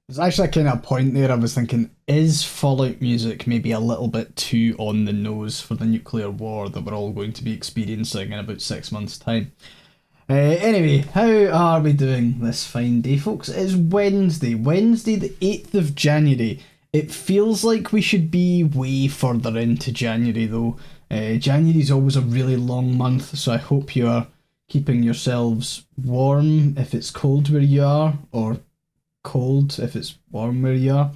There's actually a kind of point there. I was thinking, is Fallout music maybe a little bit too on the nose for the nuclear war that we're all going to be experiencing in about 6 months' time? Anyway, how are we doing this fine day, folks? It's Wednesday, the 8th of January. It feels like we should be way further into January, though. January's always a really long month, so I hope you are keeping yourselves warm if it's cold where you are, or cold if it's warm where you are.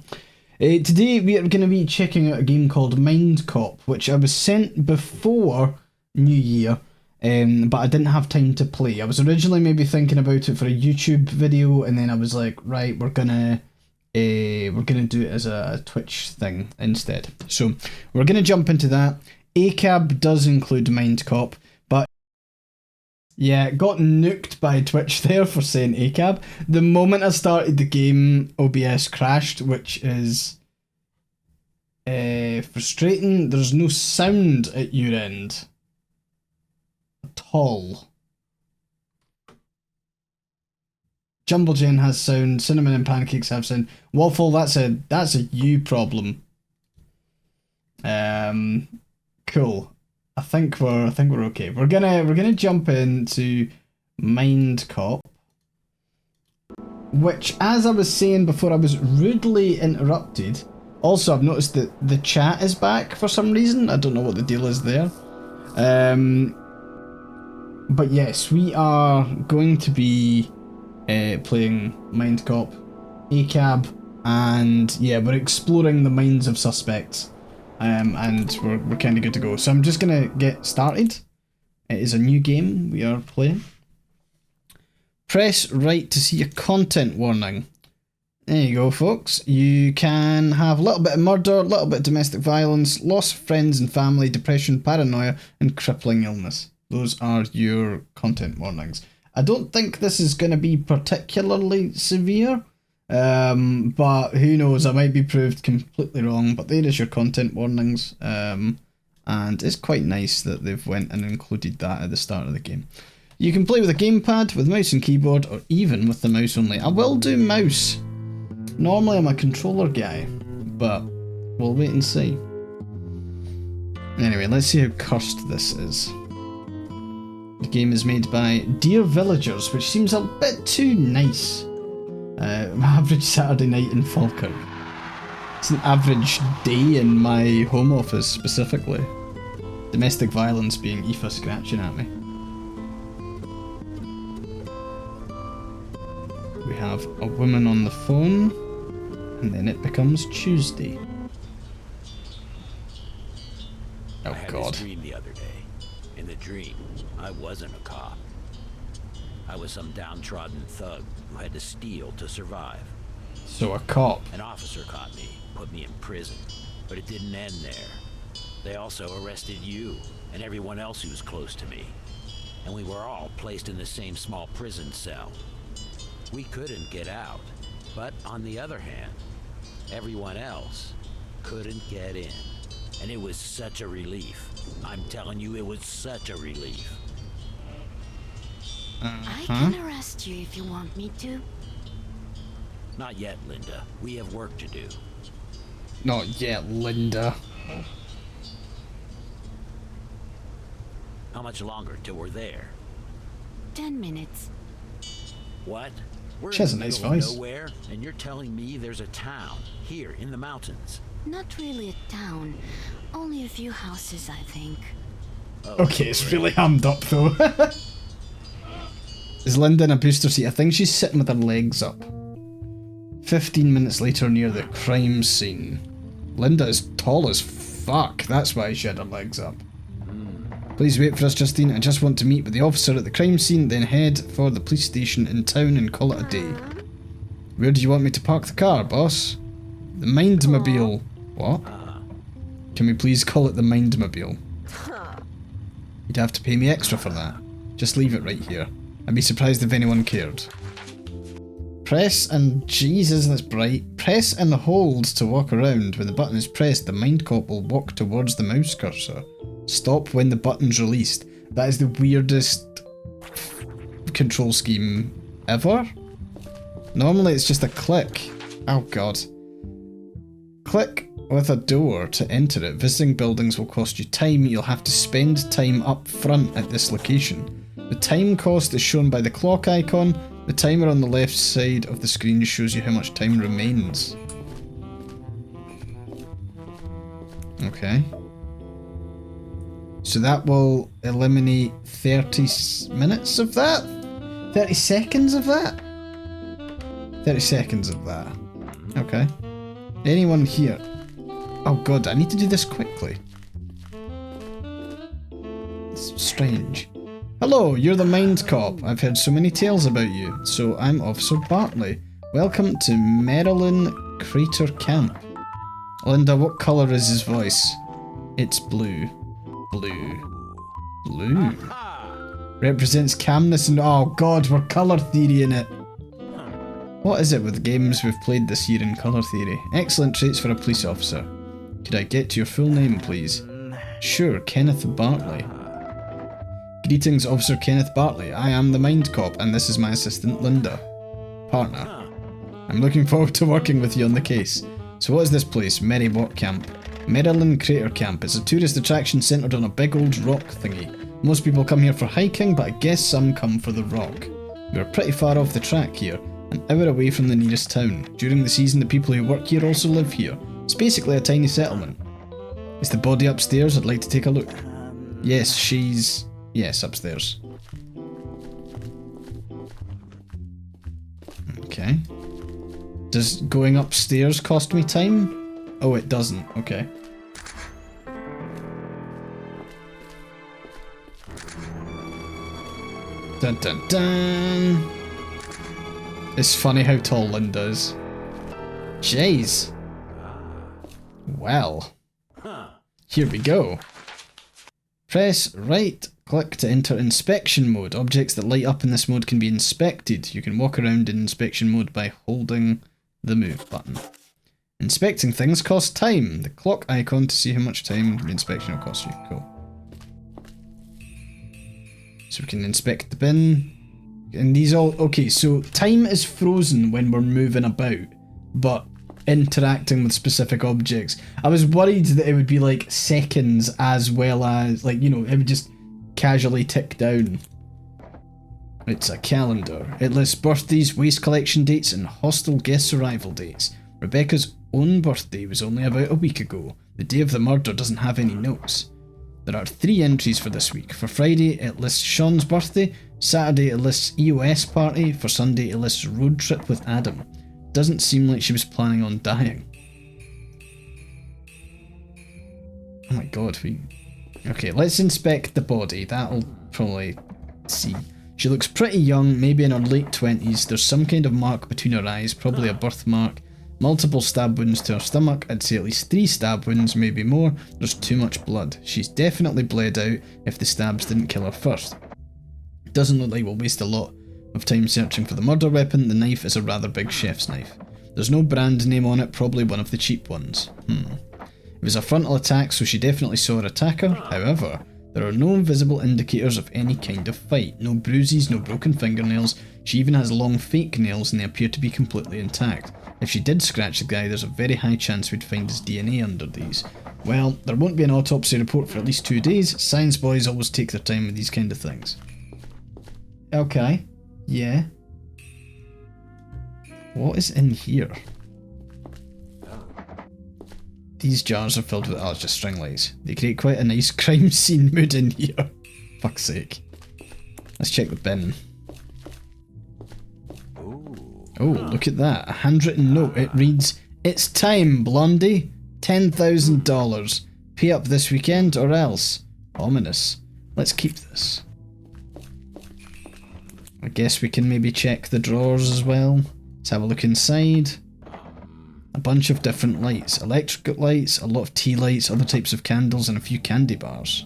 Today we are going to be checking out a game called Mindcop, which I was sent before New Year, but I didn't have time to play. I was originally maybe thinking about it for a YouTube video, and then I was like, right, we're gonna do it as a Twitch thing instead. So we're gonna jump into that. ACAB does include Mindcop, but yeah, got nuked by Twitch there for saying ACAB. The moment I started the game, OBS crashed, which is frustrating. There's no sound at your end at all. Jumble Jane has sound. Cinnamon and Pancakes have sound. Waffle, that's a you problem. Cool. I think we're okay. We're gonna jump into Mindcop, which, as I was saying before, I was rudely interrupted. Also, I've noticed that the chat is back for some reason. I don't know what the deal is there. But yes, we are going to be playing Mindcop, ACAB, and yeah, we're exploring the minds of suspects. And we're kind of good to go. So I'm just going to get started. It is a new game we are playing. Press right to see a content warning. There you go, folks. You can have a little bit of murder, a little bit of domestic violence, loss of friends and family, depression, paranoia, and crippling illness. Those are your content warnings. I don't think this is going to be particularly severe. But who knows, I might be proved completely wrong, but there is your content warnings, and it's quite nice that they've went and included that at the start of the game. You can play with a gamepad, with mouse and keyboard, or even with the mouse only. I will do mouse. Normally I'm a controller guy, but we'll wait and see. Anyway, let's see how cursed this is. The game is made by Dear Villagers, which seems a bit too nice. Average Saturday night in Falkirk. It's an average day in my home office specifically. Domestic violence being Aoife scratching at me. We have a woman on the phone, and then it becomes Tuesday. Oh I had God. this dream the other day. In the dream, I wasn't a cop. I was some downtrodden thug who had to steal to survive. So a cop. An officer caught me, put me in prison, but it didn't end there. They also arrested you and everyone else who was close to me. And we were all placed in the same small prison cell. We couldn't get out, but on the other hand, everyone else couldn't get in. And it was such a relief. I'm telling you, it was such a relief. I can arrest you if you want me to. Not yet, Linda. We have work to do. Not yet, Linda. How much longer till we're there? 10 minutes. What? We're She has in a the nice middle of voice. nowhere, and you're telling me there's a town here in the mountains. Not really a town. Only a few houses, I think. Oh, Okay, it's really hammed up though. Is Linda in a booster seat? I think she's sitting with her legs up. 15 minutes later near the crime scene. Linda is tall as fuck. That's why she had her legs up. Please wait for us, Justine. I just want to meet with the officer at the crime scene, then head for the police station in town and call it a day. Where do you want me to park the car, boss? The Mindmobile. What? Can we please call it the Mindmobile? You'd have to pay me extra for that. Just leave it right here. I'd be surprised if anyone cared. Press and... Jesus, that's bright. Press and hold to walk around. When the button is pressed, the Mindcop will walk towards the mouse cursor. Stop when the button's released. That is the weirdest control scheme ever. Normally it's just a click. Oh god. Click with a door to enter it. Visiting buildings will cost you time. You'll have to spend time up front at this location. The time cost is shown by the clock icon. The timer on the left side of the screen shows you how much time remains. Okay. So that will eliminate 30 minutes of that? 30 seconds of that? 30 seconds of that. Okay. Anyone here? Oh god, I need to do this quickly. It's strange. Hello, you're the Mindcop. I've heard so many tales about you. So I'm Officer Bartley. Welcome to Maryland Crater Camp. Linda, what colour is his voice? It's blue. Blue. Blue. Represents calmness and oh god, we're colour theory in it. What is it with games we've played this year in colour theory? Excellent traits for a police officer. Could I get to your full name, please? Sure, Kenneth Bartley. Greetings, Officer Kenneth Bartley. I am the Mindcop, and this is my assistant, Linda. Partner. I'm looking forward to working with you on the case. So what is this place? Merry what camp? Maryland Crater Camp. It's a tourist attraction centred on a big old rock thingy. Most people come here for hiking, but I guess some come for the rock. We're pretty far off the track here, an hour away from the nearest town. During the season, the people who work here also live here. It's basically a tiny settlement. Is the body upstairs? I'd like to take a look. Yes, she's... yes, upstairs. Okay. Does going upstairs cost me time? Oh, it doesn't. Okay. Dun dun dun. It's funny how tall Linda is. Jeez. Well. Here we go. Press right click to enter inspection mode. Objects that light up in this mode can be inspected. You can walk around in inspection mode by holding the move button. Inspecting things costs time. The clock icon to see how much time the inspection will cost you. Cool. So we can inspect the bin. And these all... okay, so time is frozen when we're moving about, but interacting with specific objects. I was worried that it would be like seconds as well as, like, you know, it would just casually tick down. It's a calendar. It lists birthdays, waste collection dates, and hostel guest arrival dates. Rebecca's own birthday was only about a week ago. The day of the murder doesn't have any notes. There are 3 entries for this week. For Friday, it lists Sean's birthday. Saturday, it lists EOS party. For Sunday, it lists road trip with Adam. Doesn't seem like she was planning on dying. Oh my god, okay, let's inspect the body. That'll probably see. She looks pretty young, maybe in her late 20s. There's some kind of mark between her eyes, probably a birthmark. Multiple stab wounds to her stomach. I'd say at least 3 stab wounds, maybe more. There's too much blood. She's definitely bled out if the stabs didn't kill her first. Doesn't look like we'll waste a lot of time searching for the murder weapon. The knife is a rather big chef's knife. There's no brand name on it, probably one of the cheap ones. It was a frontal attack, so she definitely saw her attacker. However, there are no visible indicators of any kind of fight. No bruises, no broken fingernails. She even has long fake nails and they appear to be completely intact. If she did scratch the guy, there's a very high chance we'd find his DNA under these. Well, there won't be an autopsy report for at least 2 days. Science boys always take their time with these kind of things. Okay. Yeah. What is in here? These jars are filled with... oh, it's just string lights. They create quite a nice crime scene mood in here. Fuck's sake. Let's check the bin. Oh, look at that. A handwritten note. It reads, "It's time, Blondie. $10,000. Pay up this weekend or else." Ominous. Let's keep this. I guess we can maybe check the drawers as well. Let's have a look inside. A bunch of different lights. Electric lights, a lot of tea lights, other types of candles, and a few candy bars.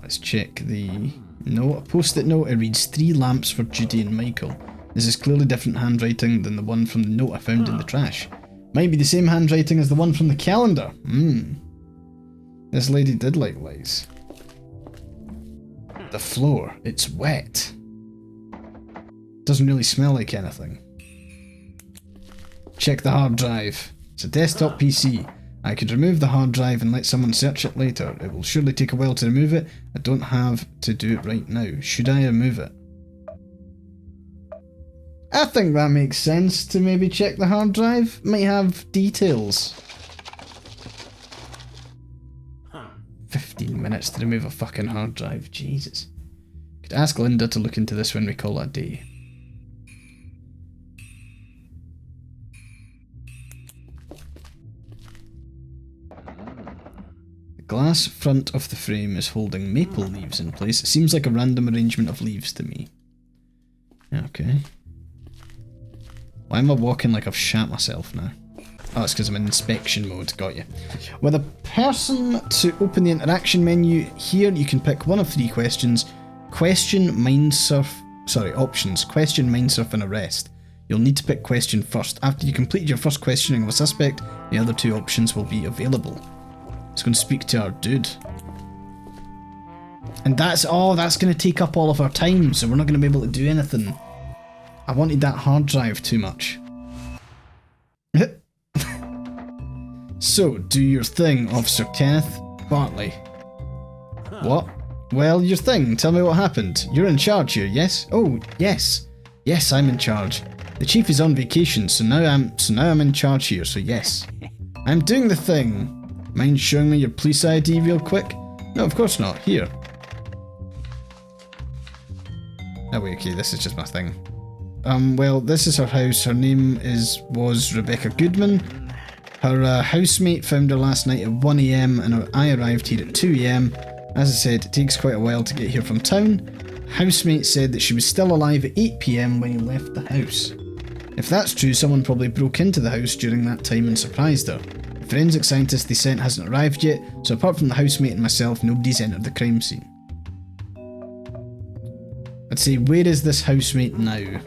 Let's check the note. A post-it note. It reads 3 lamps for Judy and Michael. This is clearly different handwriting than the one from the note I found in the trash. Might be the same handwriting as the one from the calendar. This lady did like lights. The floor. It's wet. Doesn't really smell like anything. Check the hard drive. It's a desktop PC. I could remove the hard drive and let someone search it later. It will surely take a while to remove it. I don't have to do it right now. Should I remove it? I think that makes sense to maybe check the hard drive. Might have details. 15 minutes to remove a fucking hard drive. Jesus. Could ask Linda to look into this when we call it a day. The glass front of the frame is holding maple leaves in place. It seems like a random arrangement of leaves to me. Okay. Why am I walking like I've shat myself now? Oh, it's because I'm in inspection mode. Got you. With a person to open the interaction menu, here you can pick one of 3 questions. Question, mindsurf... Sorry, options. Question, mindsurf and arrest. You'll need to pick question first. After you complete your first questioning of a suspect, the other 2 options will be available. It's going to speak to our dude. And that's going to take up all of our time, so we're not going to be able to do anything. I wanted that hard drive too much. So, do your thing, Officer Kenneth Bartley. What? Well, your thing. Tell me what happened. You're in charge here, yes? Oh, yes. Yes, I'm in charge. The chief is on vacation, so now I'm in charge here, so yes. I'm doing the thing. Mind showing me your police ID real quick? No, of course not. Here. Oh wait, okay, this is just my thing. Well, this is her house. Her name was Rebecca Goodman. Her housemate found her last night at 1 AM and I arrived here at 2 AM. As I said, it takes quite a while to get here from town. Housemate said that she was still alive at 8 PM when he left the house. If that's true, someone probably broke into the house during that time and surprised her. The forensic scientist they sent hasn't arrived yet, so apart from the housemate and myself, nobody's entered the crime scene. I'd say, where is this housemate now?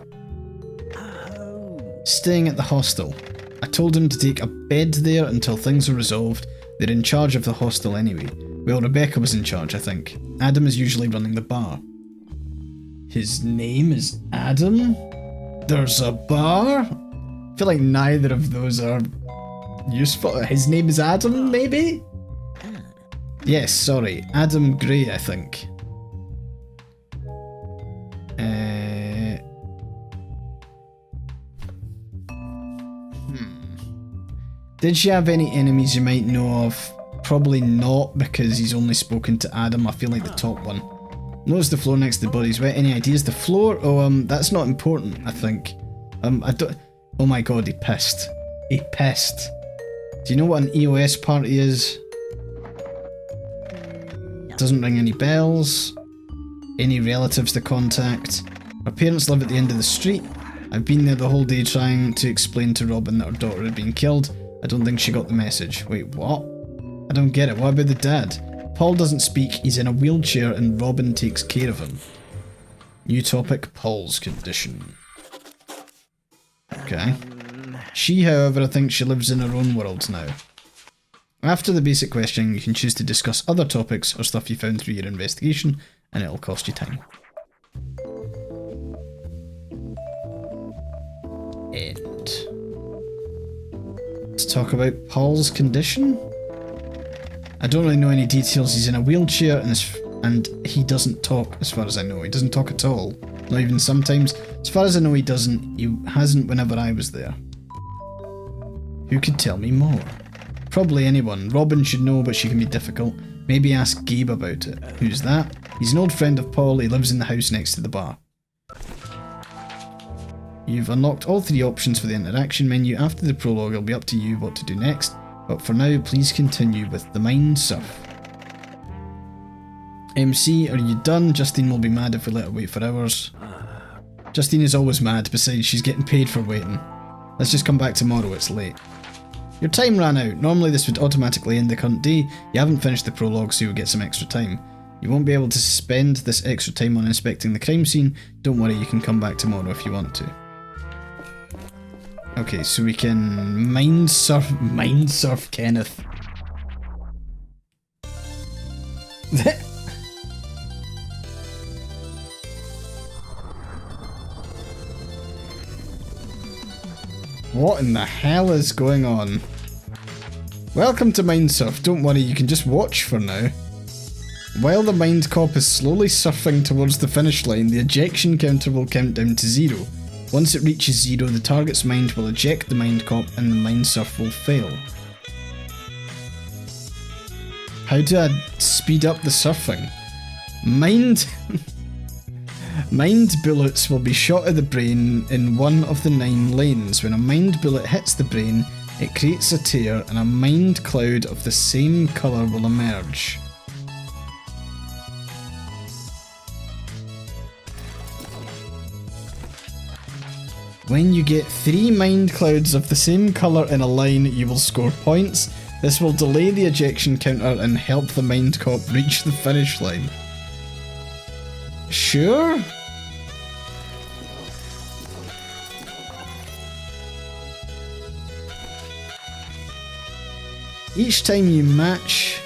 Staying at the hostel. I told him to take a bed there until things are resolved. They're in charge of the hostel anyway. Well, Rebecca was in charge, I think. Adam is usually running the bar. His name is Adam? There's a bar? I feel like neither of those are useful. His name is Adam, maybe? Yes, sorry. Adam Gray, I think. Did she have any enemies you might know of? Probably not, because he's only spoken to Adam. I feel like the top one. Notice the floor next to the body's wet. Any ideas? The floor? Oh, that's not important, I think. I don't... Oh my god, he pissed. He pissed. Do you know what an EOS party is? Doesn't ring any bells. Any relatives to contact. Her parents live at the end of the street. I've been there the whole day trying to explain to Robin that her daughter had been killed. I don't think she got the message. Wait, what? I don't get it. What about the dad? Paul doesn't speak. He's in a wheelchair and Robin takes care of him. New topic, Paul's condition. Okay. She, however, I think she lives in her own world now. After the basic questioning, you can choose to discuss other topics or stuff you found through your investigation, and it'll cost you time. End. Let's talk about Paul's condition. I don't really know any details. He's in a wheelchair and he doesn't talk, as far as I know. He doesn't talk at all. Not even sometimes. As far as I know, he doesn't. He hasn't whenever I was there. Who could tell me more? Probably anyone. Robin should know, but she can be difficult. Maybe ask Gabe about it. Who's that? He's an old friend of Paul. He lives in the house next to the bar. You've unlocked all 3 options for the interaction menu. After the prologue, it'll be up to you what to do next. But for now, please continue with the mind surf. MC, are you done? Justine will be mad if we let her wait for hours. Justine is always mad. Besides, she's getting paid for waiting. Let's just come back tomorrow. It's late. Your time ran out. Normally this would automatically end the current day. You haven't finished the prologue, so you'll get some extra time. You won't be able to spend this extra time on inspecting the crime scene. Don't worry, you can come back tomorrow if you want to. Okay, so we can mind surf Kenneth. What in the hell is going on? Welcome to Mindsurf. Don't worry, you can just watch for now. While the Mindcop is slowly surfing towards the finish line, the ejection counter will count down to 0. Once it reaches 0, the target's mind will eject the Mindcop and the Mindsurf will fail. How do I speed up the surfing? Mind bullets will be shot at the brain in one of the 9 lanes. When a mind bullet hits the brain, it creates a tear and a mind cloud of the same colour will emerge. When you get 3 mind clouds of the same colour in a line, you will score points. This will delay the ejection counter and help the Mindcop reach the finish line. Sure? Each time you match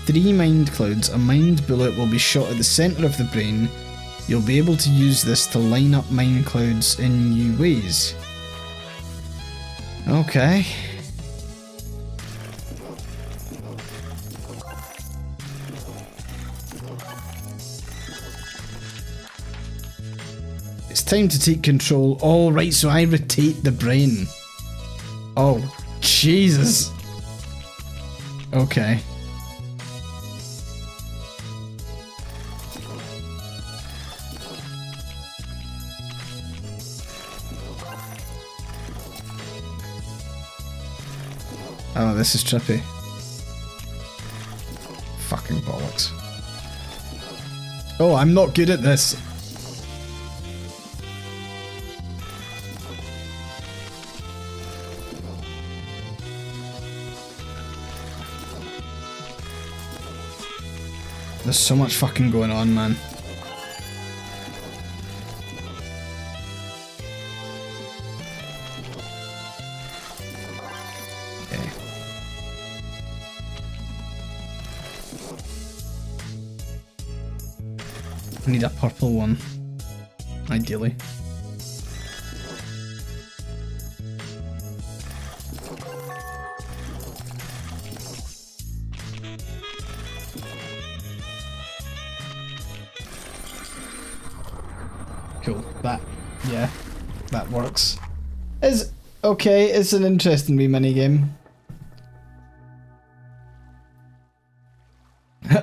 3 mind clouds, a mind bullet will be shot at the centre of the brain. You'll be able to use this to line up mind clouds in new ways. Okay. It's time to take control. Oh, right, so I rotate the brain. Oh, Jesus. Okay. Oh, this is trippy. Fucking bollocks. Oh, I'm not good at this. There's so much fucking going on, man. Okay. I need a purple one, ideally. Cool. Yeah, that works. Okay, it's an interesting wee minigame.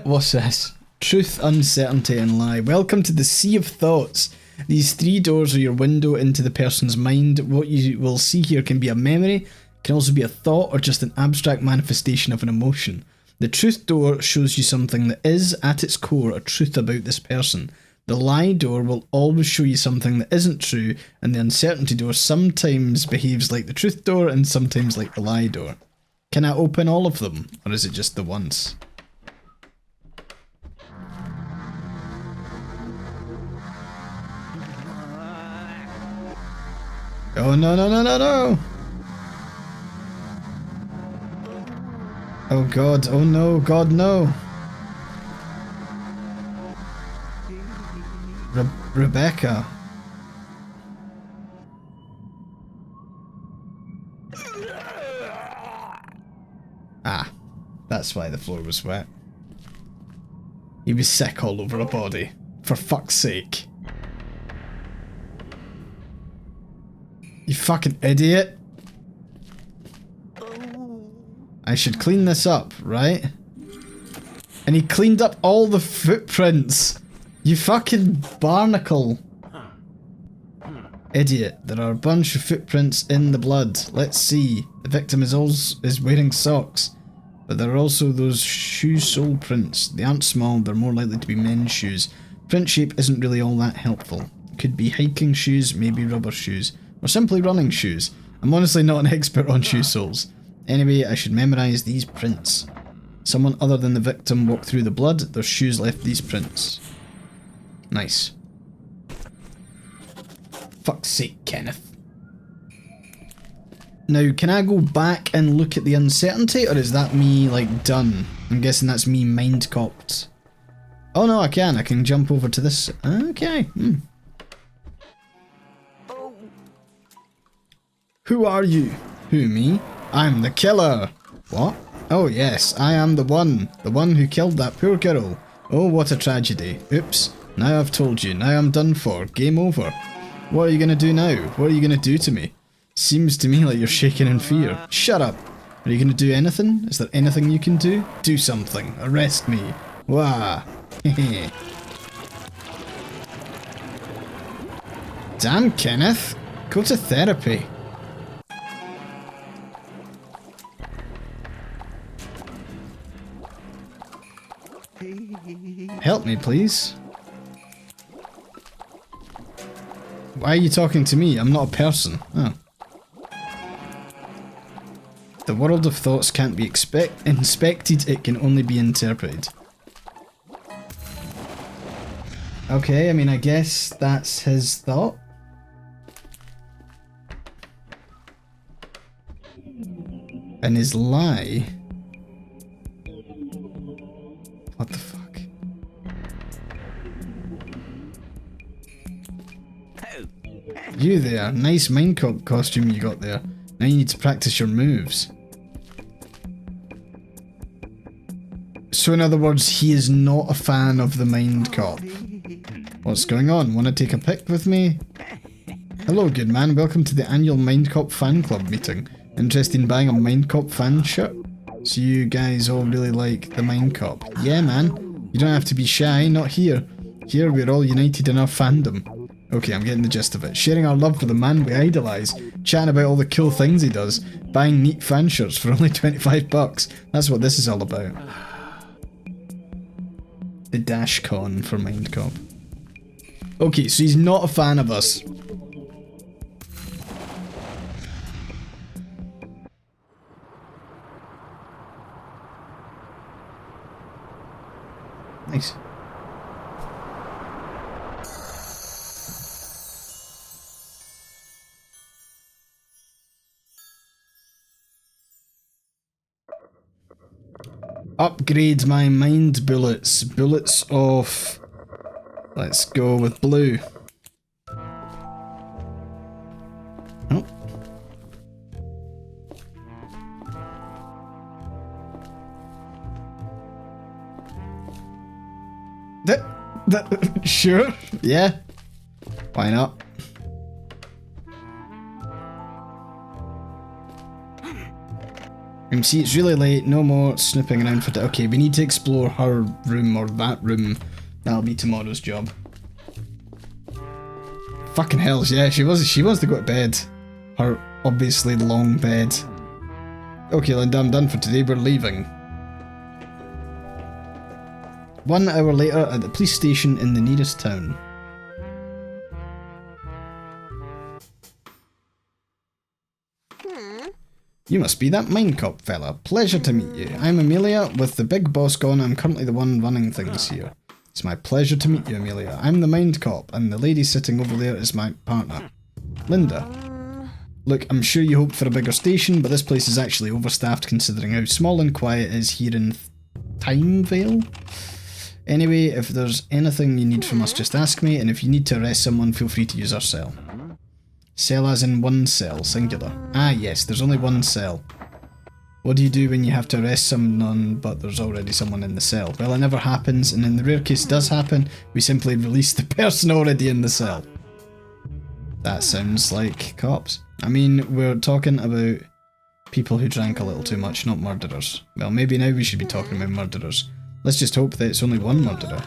What's this? Truth, uncertainty, and lie. Welcome to the Sea of Thoughts. These 3 doors are your window into the person's mind. What you will see here can be a memory, can also be a thought, or just an abstract manifestation of an emotion. The truth door shows you something that is, at its core, a truth about this person. The lie door will always show you something that isn't true, and the uncertainty door sometimes behaves like the truth door and sometimes like the lie door. Can I open all of them, or is it just the once? Oh no no no no no! Oh god, oh no, god no! Rebecca. Ah, that's why the floor was wet. He was sick all over her body. For fuck's sake. You fucking idiot. I should clean this up, right? And he cleaned up all the footprints. You fucking barnacle. Idiot. There are a bunch of footprints in the blood. Let's see. The victim is wearing socks. But there are also those shoe sole prints. They aren't small, they're more likely to be men's shoes. Print shape isn't really all that helpful. Could be hiking shoes, maybe rubber shoes. Or simply running shoes. I'm honestly not an expert on shoe soles. Anyway, I should memorise these prints. Someone other than the victim walked through the blood. Their shoes left these prints. Nice. Fuck's sake, Kenneth. Now, can I go back and look at the uncertainty, or is that me, like, done? I'm guessing that's me mind-copped. Oh no, I can jump over to this. Okay. Who are you? Who, me? I'm the killer. What? Oh yes, I am the one who killed that poor girl. Oh, what a tragedy. Oops. Now I've told you. Now I'm done for. Game over. What are you gonna do now? What are you gonna do to me? Seems to me like you're shaking in fear. Shut up. Are you gonna do anything? Is there anything you can do? Do something. Arrest me. Wah. Hehe. Damn, Kenneth. Go to therapy. Help me, please. Why are you talking to me? I'm not a person. Oh. The world of thoughts can't be inspected, it can only be interpreted. Okay, I mean, I guess that's his thought. And his lie. What the fuck? You there, nice Mindcop costume you got there. Now you need to practice your moves. So in other words, he is not a fan of the Mindcop. What's going on? Want to take a pic with me? Hello, good man. Welcome to the annual Mindcop fan club meeting. Interested in buying a Mindcop fan shirt? So you guys all really like the Mindcop? Yeah, man. You don't have to be shy. Not here. Here we're all united in our fandom. Okay, I'm getting the gist of it. Sharing our love for the man we idolise, chatting about all the cool things he does, buying neat fan shirts for only 25 bucks. That's what this is all about. The DashCon for Mindcop. Okay, so he's not a fan of us. Nice. Upgrade my mind bullets. Bullets off. Let's go with blue. Oh. Sure. Yeah. Why not? See, it's really late, no more snooping around for okay, we need to explore her room or that room. That'll be tomorrow's job. Fucking hell, yeah, she wants to go to bed. Her obviously long bed. Okay, Linda, I'm done for today, we're leaving. 1 hour later at the police station in the nearest town. You must be that Mindcop fella. Pleasure to meet you. I'm Amelia. With the big boss gone, I'm currently the one running things here. It's my pleasure to meet you, Amelia. I'm the Mindcop, and the lady sitting over there is my partner, Linda. Look, I'm sure you hoped for a bigger station, but this place is actually overstaffed considering how small and quiet it is here in Timevale. Anyway, if there's anything you need from us, just ask me, and if you need to arrest someone, feel free to use our cell. Cell as in one cell, singular. Ah yes, there's only one cell. What do you do when you have to arrest someone but there's already someone in the cell? Well, it never happens, and in the rare case it does happen, we simply release the person already in the cell. That sounds like cops. I mean, we're talking about people who drank a little too much, not murderers. Well, maybe now we should be talking about murderers. Let's just hope that it's only one murderer.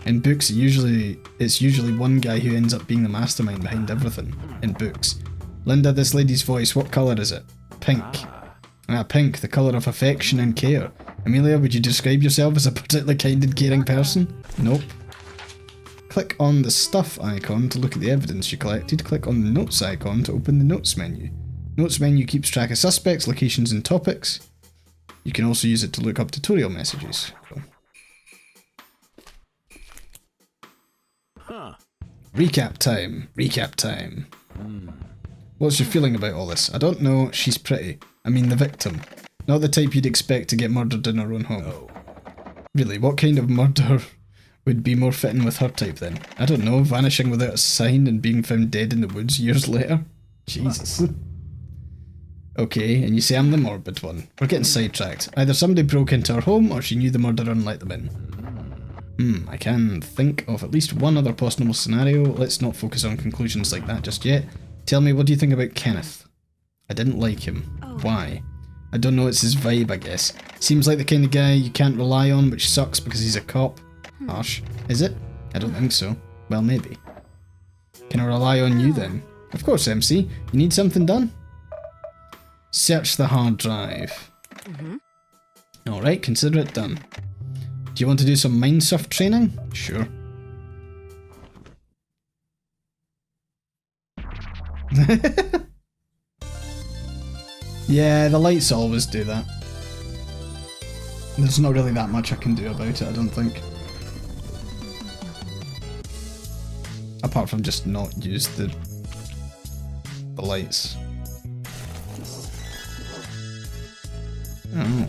In books, it's usually one guy who ends up being the mastermind behind everything. In books. Linda, this lady's voice, what colour is it? Pink. Ah, pink, the colour of affection and care. Amelia, would you describe yourself as a particularly kind and caring person? Nope. Click on the stuff icon to look at the evidence you collected. Click on the notes icon to open the notes menu. Notes menu keeps track of suspects, locations and topics. You can also use it to look up tutorial messages. Cool. Huh. Recap time. Recap time. What's your feeling about all this? I don't know. She's pretty. I mean the victim. Not the type you'd expect to get murdered in her own home. Oh. Really, what kind of murder would be more fitting with her type then? I don't know, vanishing without a sign and being found dead in the woods years later? Jesus. Okay, and you say I'm the morbid one. We're getting sidetracked. Either somebody broke into our home or she knew the murderer and let them in. I can think of at least one other possible scenario. Let's not focus on conclusions like that just yet. Tell me, what do you think about Kenneth? I didn't like him. Why? I don't know, it's his vibe, I guess. Seems like the kind of guy you can't rely on, which sucks because he's a cop. Harsh. Is it? I don't think so. Well, maybe. Can I rely on you then? Of course, MC. You need something done? Search the hard drive. Alright, consider it done. Do you want to do some mind surf training? Sure. Yeah, the lights always do that. There's not really that much I can do about it, I don't think. Apart from just not use the lights. Oh.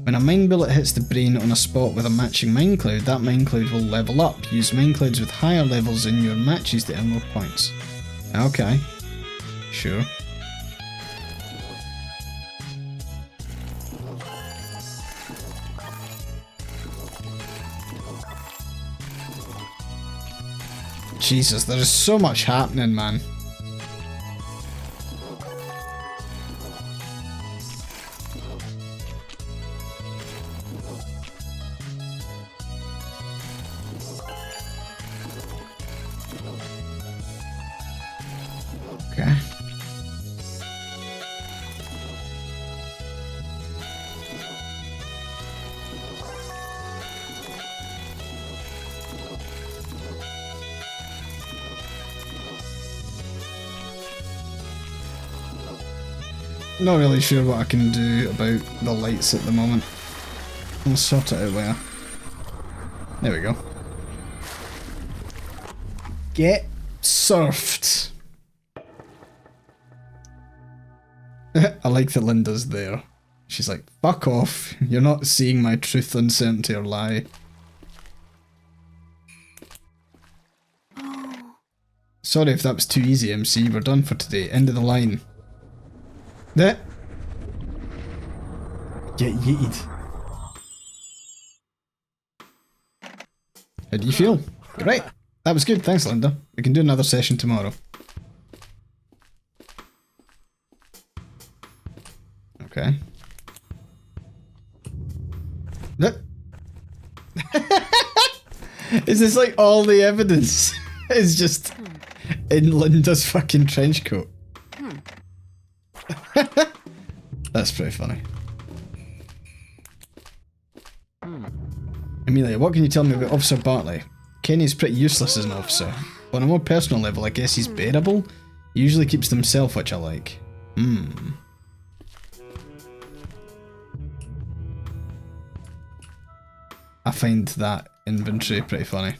When a mind bullet hits the brain on a spot with a matching mind cloud, that mind cloud will level up. Use mind clouds with higher levels in your matches to earn more points. Okay. Sure. Jesus, there is so much happening, man. Okay. Not really sure what I can do about the lights at the moment. I'll sort it out later. There we go. Get surfed. I like that Linda's there. She's like, fuck off. You're not seeing my truth, uncertainty, or lie. Sorry if that was too easy, MC. We're done for today. End of the line. Get yeeted. How do you feel? Right. That was good. Thanks, Linda. We can do another session tomorrow. Okay. Is this like all the evidence is just in Linda's fucking trench coat? That's pretty funny. Amelia, what can you tell me about Officer Bartley? Kenny's pretty useless as an officer. On a more personal level, I guess he's bearable. He usually keeps to himself, which I like. I find that inventory pretty funny.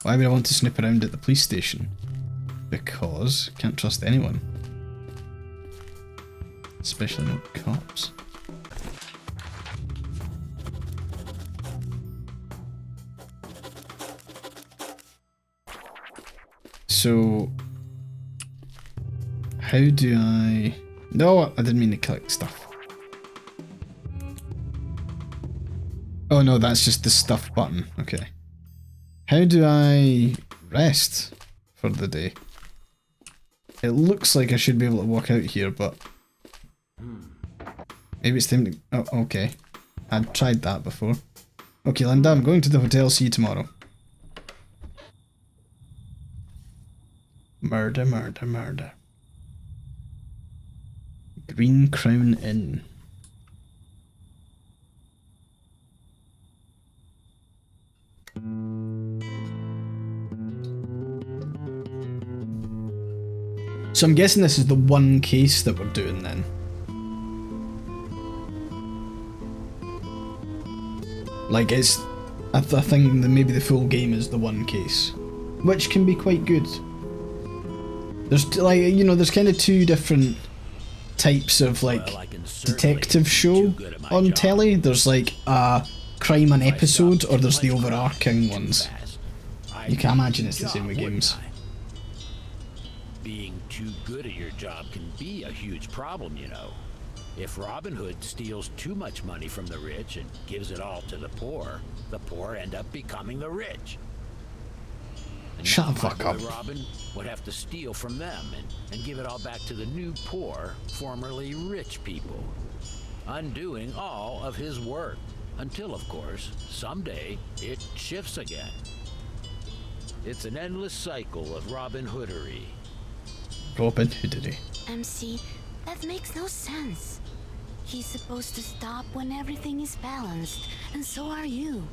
Why would I want to snoop around at the police station? Because can't trust anyone. Especially not cops. So, how do I... No, I didn't mean to collect stuff. Oh no, that's just the stuff button. Okay. How do I rest for the day? It looks like I should be able to walk out here, but... Maybe it's time to... Oh, okay. I'd tried that before. Okay, Linda, I'm going to the hotel. See you tomorrow. Murder, murder, murder. Green Crown Inn. So I'm guessing this is the one case that we're doing then. Like it's I think that maybe the full game is the one case, which can be quite good. There's like, you know, there's kind of two different types of like detective show on telly. There's like a crime an episode, or there's the overarching ones. You can imagine it's the same with games. being too good at your job can be a huge problem, you know. If Robin Hood steals too much money from the rich and gives it all to the poor end up becoming the rich. And Shut now the fuck my up. boy Robin would have to steal from them and give it all back to the new poor, formerly rich people, undoing all of his work. Until, of course, someday it shifts again. It's an endless cycle of Robin Hoodery. Robin Hoodery. MC, that makes no sense. He's supposed to stop when everything is balanced, and so are you.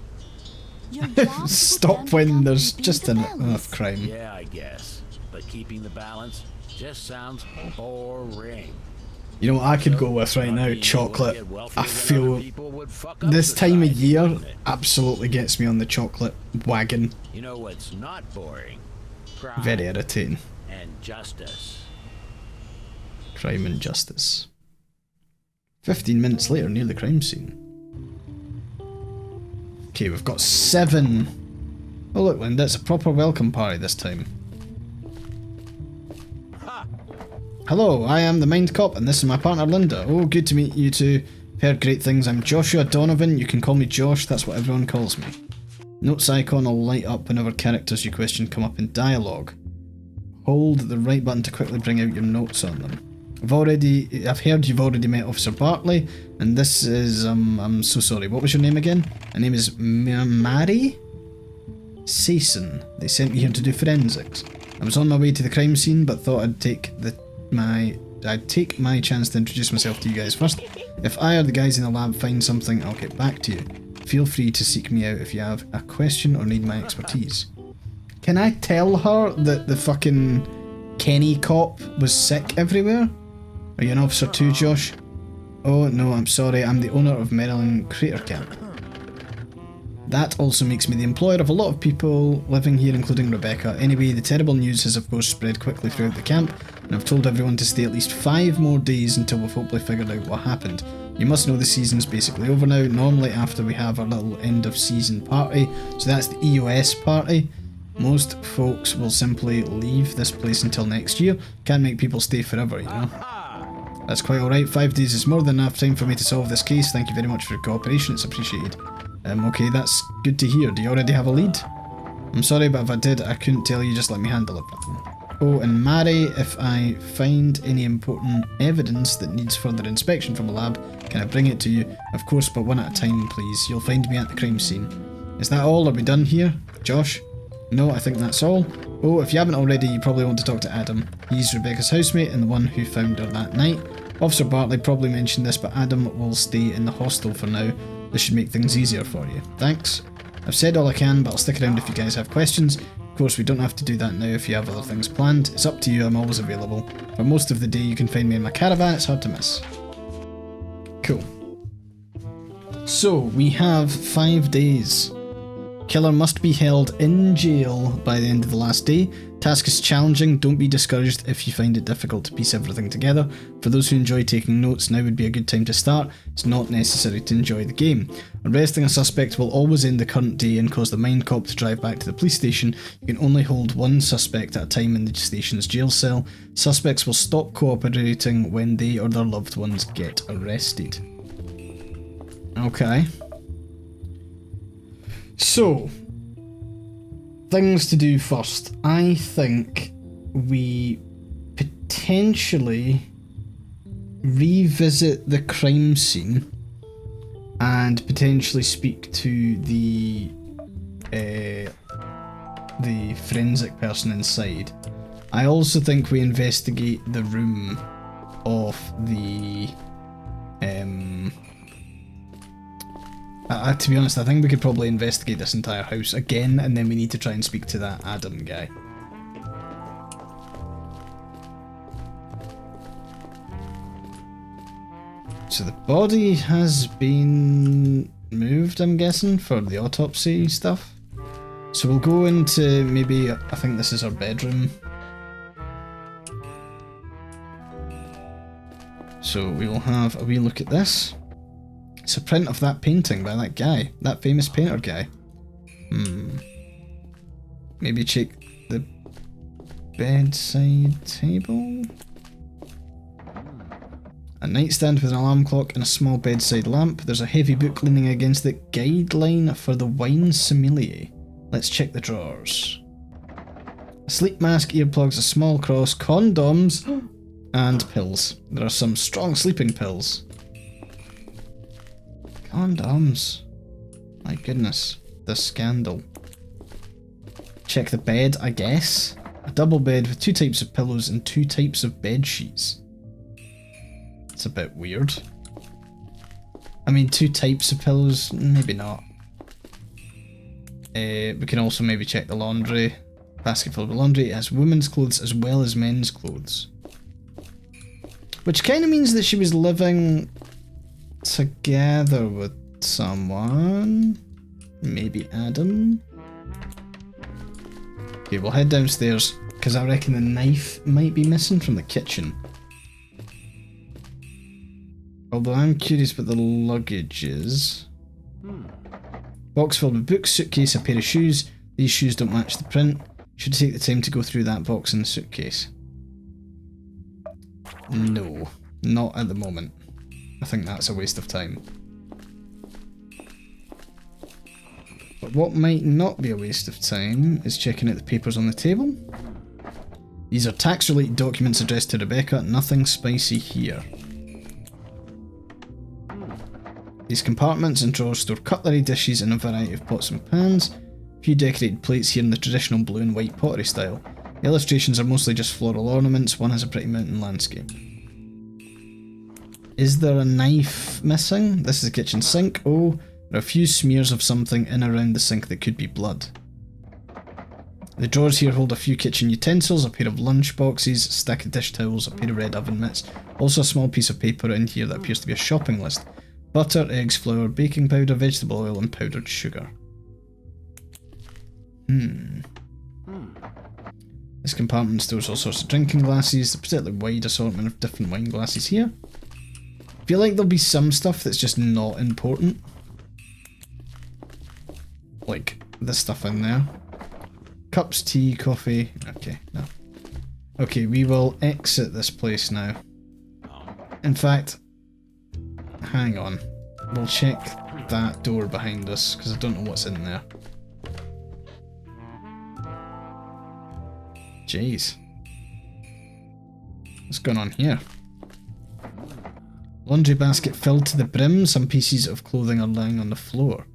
Your job is to Stop pretend when without there's keeping just the enough balance. crime. Yeah, I guess. But keeping the balance just sounds boring. You know what I could go with right now? Chocolate. I feel this time of year absolutely gets me on the chocolate wagon. You know what's not boring? Crime Very irritating. and justice. Crime and justice. 15 minutes later, near the crime scene. Okay, we've got 7. Oh look, Linda, it's a proper welcome party this time. Hello, I am the Mindcop, and this is my partner Linda. Oh, good to meet you two. Heard great things. I'm Joshua Donovan. You can call me Josh, that's what everyone calls me. Notes icon will light up whenever characters you question come up in dialogue. Hold the right button to quickly bring out your notes on them. I've heard you've already met Officer Bartley, and this is, I'm so sorry, what was your name again? My name is Mary Sason. They sent me here to do forensics. I was on my way to the crime scene, but thought I'd take my chance to introduce myself to you guys first. If I or the guys in the lab find something, I'll get back to you. Feel free to seek me out if you have a question or need my expertise. Can I tell her that the fucking Kenny cop was sick everywhere? Are you an officer too, Josh? Oh no, I'm sorry, I'm the owner of Maryland Crater Camp. That also makes me the employer of a lot of people living here, including Rebecca. Anyway, the terrible news has of course spread quickly throughout the camp, and I've told everyone to stay at least 5 more days until we've hopefully figured out what happened. You must know the season's basically over now. Normally after we have our little end of season party, so that's the EOS party, most folks will simply leave this place until next year. Can't make people stay forever, you know. That's quite alright, 5 days is more than enough time for me to solve this case. Thank you very much for your cooperation, it's appreciated. Okay, that's good to hear. Do you already have a lead? I'm sorry, but if I did, I couldn't tell you, just let me handle it. Oh, and Mary, if I find any important evidence that needs further inspection from a lab, can I bring it to you? Of course, but one at a time, please. You'll find me at the crime scene. Is that all? Are we done here? Josh? No, I think that's all. Oh, if you haven't already, you probably want to talk to Adam. He's Rebecca's housemate and the one who found her that night. Officer Bartley probably mentioned this, but Adam will stay in the hostel for now. This should make things easier for you. Thanks. I've said all I can, but I'll stick around if you guys have questions. Of course, we don't have to do that now if you have other things planned. It's up to you, I'm always available. For most of the day, you can find me in my caravan, it's hard to miss. Cool. So, we have 5 days. Killer must be held in jail by the end of the last day. Task is challenging, don't be discouraged if you find it difficult to piece everything together. For those who enjoy taking notes, now would be a good time to start. It's not necessary to enjoy the game. Arresting a suspect will always end the current day and cause the Mindcop to drive back to the police station. You can only hold 1 suspect at a time in the station's jail cell. Suspects will stop cooperating when they or their loved ones get arrested. Okay. So, things to do first. I think we potentially revisit the crime scene and potentially speak to the forensic person inside. I also think we investigate the room of the to be honest, I think we could probably investigate this entire house again, and then we need to try and speak to that Adam guy. So the body has been moved, I'm guessing, for the autopsy stuff. So we'll go into maybe, I think this is our bedroom. So we will have a wee look at this. It's a print of that painting by that guy, that famous painter guy. Maybe check the bedside table. A nightstand with an alarm clock and a small bedside lamp. There's a heavy book leaning against the guideline for the wine sommelier. Let's check the drawers. A sleep mask, earplugs, a small cross, condoms, and pills. There are some strong sleeping pills. Condoms. My goodness. The scandal. Check the bed, I guess. A double bed with 2 types of pillows and 2 types of bed sheets. It's a bit weird. I mean, 2 types of pillows, maybe not. We can also maybe check the laundry. Basket full of laundry. It has women's clothes as well as men's clothes. Which kind of means that she was living together with someone. Maybe Adam. Okay, we'll head downstairs because I reckon the knife might be missing from the kitchen. Although I'm curious about the luggages. Box filled with books, suitcase, a pair of shoes. These shoes don't match the print. Should take the time to go through that box in the suitcase. No, not at the moment. I think that's a waste of time. But what might not be a waste of time is checking out the papers on the table. These are tax-related documents addressed to Rebecca. Nothing spicy here. These compartments and drawers store cutlery, dishes, and a variety of pots and pans. A few decorated plates here in the traditional blue and white pottery style. The illustrations are mostly just floral ornaments. One has a pretty mountain landscape. Is there a knife missing? This is the kitchen sink. Oh, there are a few smears of something in around the sink that could be blood. The drawers here hold a few kitchen utensils, a pair of lunch boxes, a stack of dish towels, a pair of red oven mitts. Also a small piece of paper in here that appears to be a shopping list. Butter, eggs, flour, baking powder, vegetable oil, and powdered sugar. This compartment stores all sorts of drinking glasses, a particularly wide assortment of different wine glasses here. I feel like there'll be some stuff that's just not important. Like this stuff in there. Cups, tea, coffee. Okay, no. Okay, we will exit this place now. In fact, hang on. We'll check that door behind us, because I don't know what's in there. Jeez. What's going on here? Laundry basket filled to the brim. Some pieces of clothing are lying on the floor.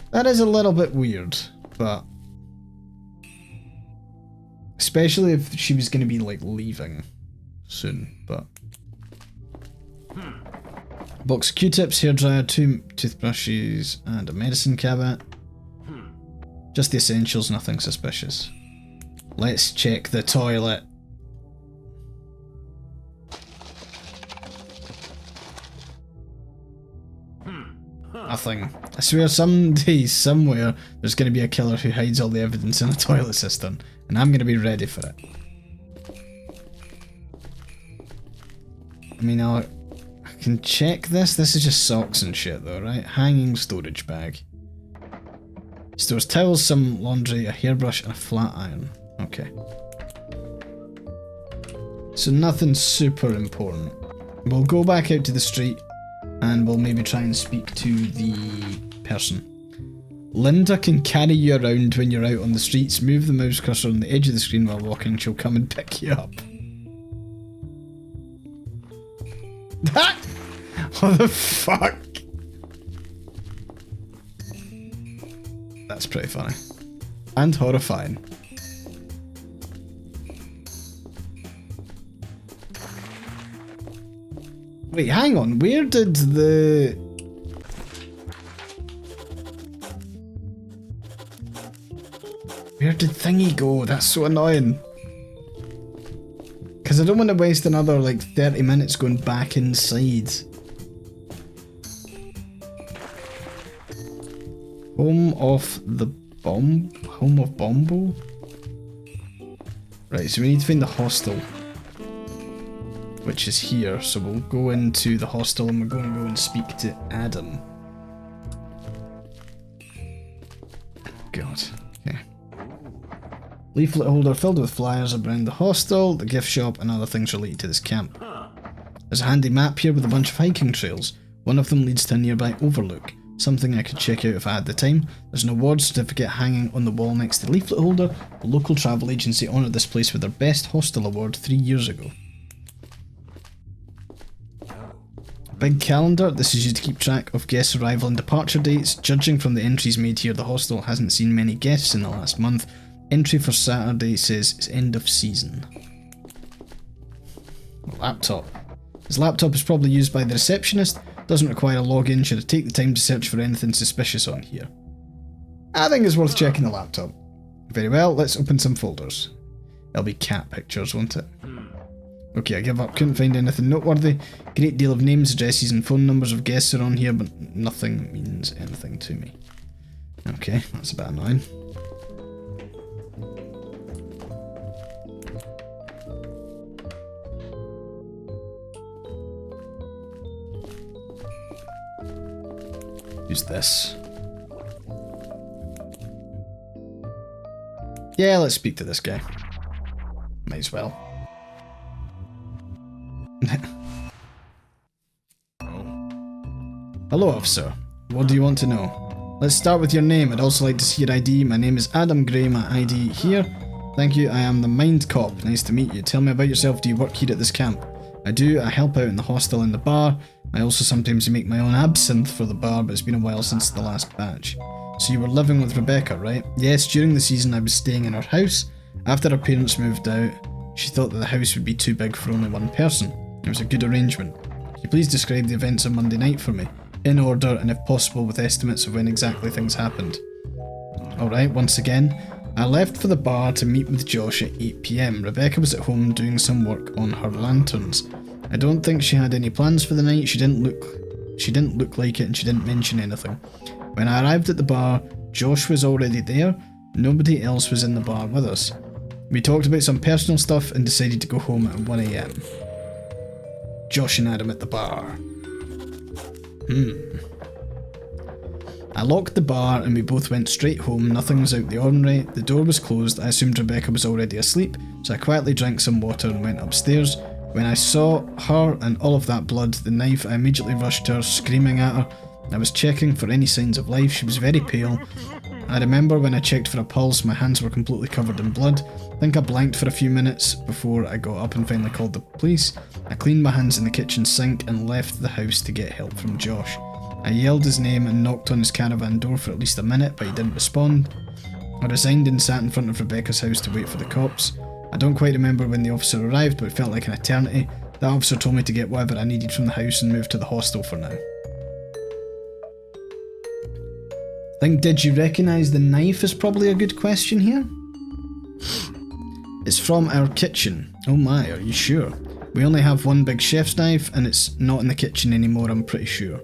That is a little bit weird, but... especially if she was going to be, like, leaving soon, but... Box of Q-tips, hairdryer, 2 toothbrushes, and a medicine cabinet. Just the essentials, nothing suspicious. Let's check the toilet. Nothing. I swear someday, somewhere, there's going to be a killer who hides all the evidence in a toilet cistern, and I'm going to be ready for it. I mean, I can check this. This is just socks and shit though, right? Hanging storage bag. Stores towels, some laundry, a hairbrush, and a flat iron. Okay. So nothing super important. We'll go back out to the street and we'll maybe try and speak to the person. Linda can carry you around when you're out on the streets. Move the mouse cursor on the edge of the screen while walking. She'll come and pick you up. What the fuck? That's pretty funny. And horrifying. Wait, hang on. Where did the... where did thingy go? That's so annoying. Because I don't want to waste another, like, 30 minutes going back inside. Home of the bomb? Home of Bombo? Right, so we need to find the hostel. Which is here, so we'll go into the hostel and we're going to go and speak to Adam. God, okay. Leaflet holder filled with flyers around the hostel, the gift shop, and other things related to this camp. There's a handy map here with a bunch of hiking trails. One of them leads to a nearby overlook, something I could check out if I had the time. There's an award certificate hanging on the wall next to the leaflet holder. The local travel agency honoured this place with their best hostel award 3 years ago. Big calendar. This is used to keep track of guests' arrival and departure dates. Judging from the entries made here, the hostel hasn't seen many guests in the last month. Entry for Saturday says it's end of season. Laptop. His laptop is probably used by the receptionist. Doesn't require a login. Should I take the time to search for anything suspicious on here? I think it's worth checking the laptop. Very well, let's open some folders. It'll be cat pictures, won't it? Okay, I give up. Couldn't find anything noteworthy. Great deal of names, addresses and phone numbers of guests are on here, but nothing means anything to me. Okay, that's a bit annoying. Who's this? Yeah, let's speak to this guy. Might as well. Hello, officer. What do you want to know? Let's start with your name. I'd also like to see your ID. My name is Adam Gray. My ID here. Thank you. I am the Mindcop. Nice to meet you. Tell me about yourself. Do you work here at this camp? I do. I help out in the hostel and the bar. I also sometimes make my own absinthe for the bar, but it's been a while since the last batch. So you were living with Rebecca, right? Yes, during the season I was staying in her house. After her parents moved out, she thought that the house would be too big for only one person. It was a good arrangement. Can you please describe the events on Monday night for me? In order, and if possible with estimates of when exactly things happened. Alright, once again, I left for the bar to meet with Josh at 8 PM. Rebecca was at home doing some work on her lanterns. I don't think she had any plans for the night. She didn't look like it, and she didn't mention anything. When I arrived at the bar, Josh was already there. Nobody else was in the bar with us. We talked about some personal stuff and decided to go home at 1 AM. Josh and Adam at the bar. I locked the bar and we both went straight home. Nothing was out of the ordinary. The door was closed. I assumed Rebecca was already asleep, so I quietly drank some water and went upstairs. When I saw her and all of that blood, the knife, I immediately rushed to her, screaming at her. I was checking for any signs of life. She was very pale. I remember when I checked for a pulse, my hands were completely covered in blood. I think I blanked for a few minutes before I got up and finally called the police. I cleaned my hands in the kitchen sink and left the house to get help from Josh. I yelled his name and knocked on his caravan door for at least a minute, but he didn't respond. I resigned and sat in front of Rebecca's house to wait for the cops. I don't quite remember when the officer arrived, but it felt like an eternity. That officer told me to get whatever I needed from the house and move to the hostel for now. I think, did you recognise the knife is probably a good question here? It's from our kitchen. Oh my, are you sure? We only have one big chef's knife and it's not in the kitchen anymore, I'm pretty sure.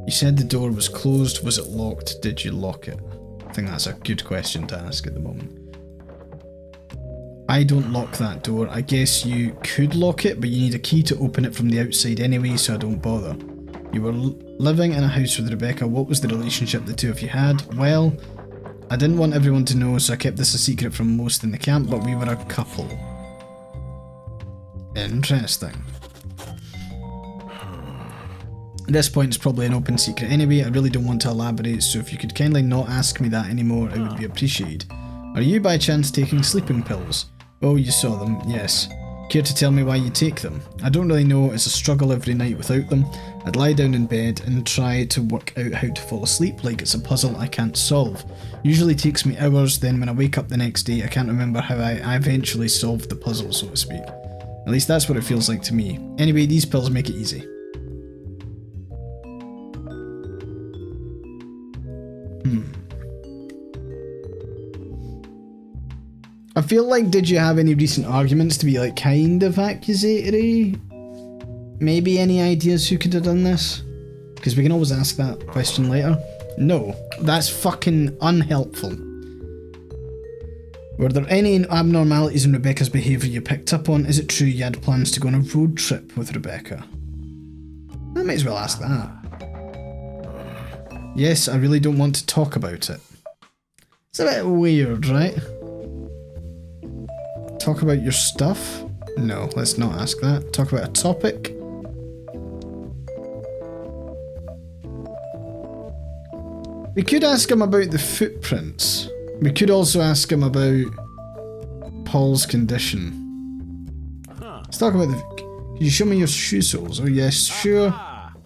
You said the door was closed. Was it locked? Did you lock it? I think that's a good question to ask at the moment. I don't lock that door. I guess you could lock it, but you need a key to open it from the outside anyway, so I don't bother. You were living in a house with Rebecca. What was the relationship the two of you had? Well, I didn't want everyone to know, so I kept this a secret from most in the camp, but we were a couple. Interesting. At this point it's probably an open secret anyway. I really don't want to elaborate, so if you could kindly not ask me that anymore, it would be appreciated. Are you by chance taking sleeping pills? Oh, you saw them, yes. Care to tell me why you take them? I don't really know, it's a struggle every night without them. I'd lie down in bed and try to work out how to fall asleep like it's a puzzle I can't solve. Usually takes me hours, then when I wake up the next day I can't remember how I eventually solved the puzzle, so to speak. At least that's what it feels like to me. Anyway, these pills make it easy. I feel like, did you have any recent arguments to be like kind of accusatory? Maybe any ideas who could have done this? Because we can always ask that question later. No, that's fucking unhelpful. Were there any abnormalities in Rebecca's behaviour you picked up on? Is it true you had plans to go on a road trip with Rebecca? I might as well ask that. Yes, I really don't want to talk about it. It's a bit weird, right? Talk about your stuff? No, let's not ask that. Talk about a topic? We could ask him about the footprints. We could also ask him about Paul's condition. Let's talk about the... Can you show me your shoe soles? Oh yes, sure.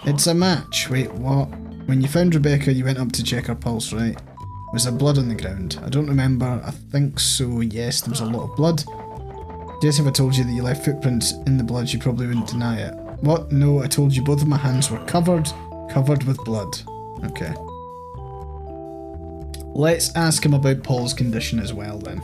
It's a match. Wait, what? When you found Rebecca, you went up to check her pulse, right? Was there blood on the ground? I don't remember. I think so, yes, there was a lot of blood. Yes, if I told you that you left footprints in the blood, you probably wouldn't deny it. What? No, I told you both of my hands were covered with blood. Okay. Let's ask him about Paul's condition as well then.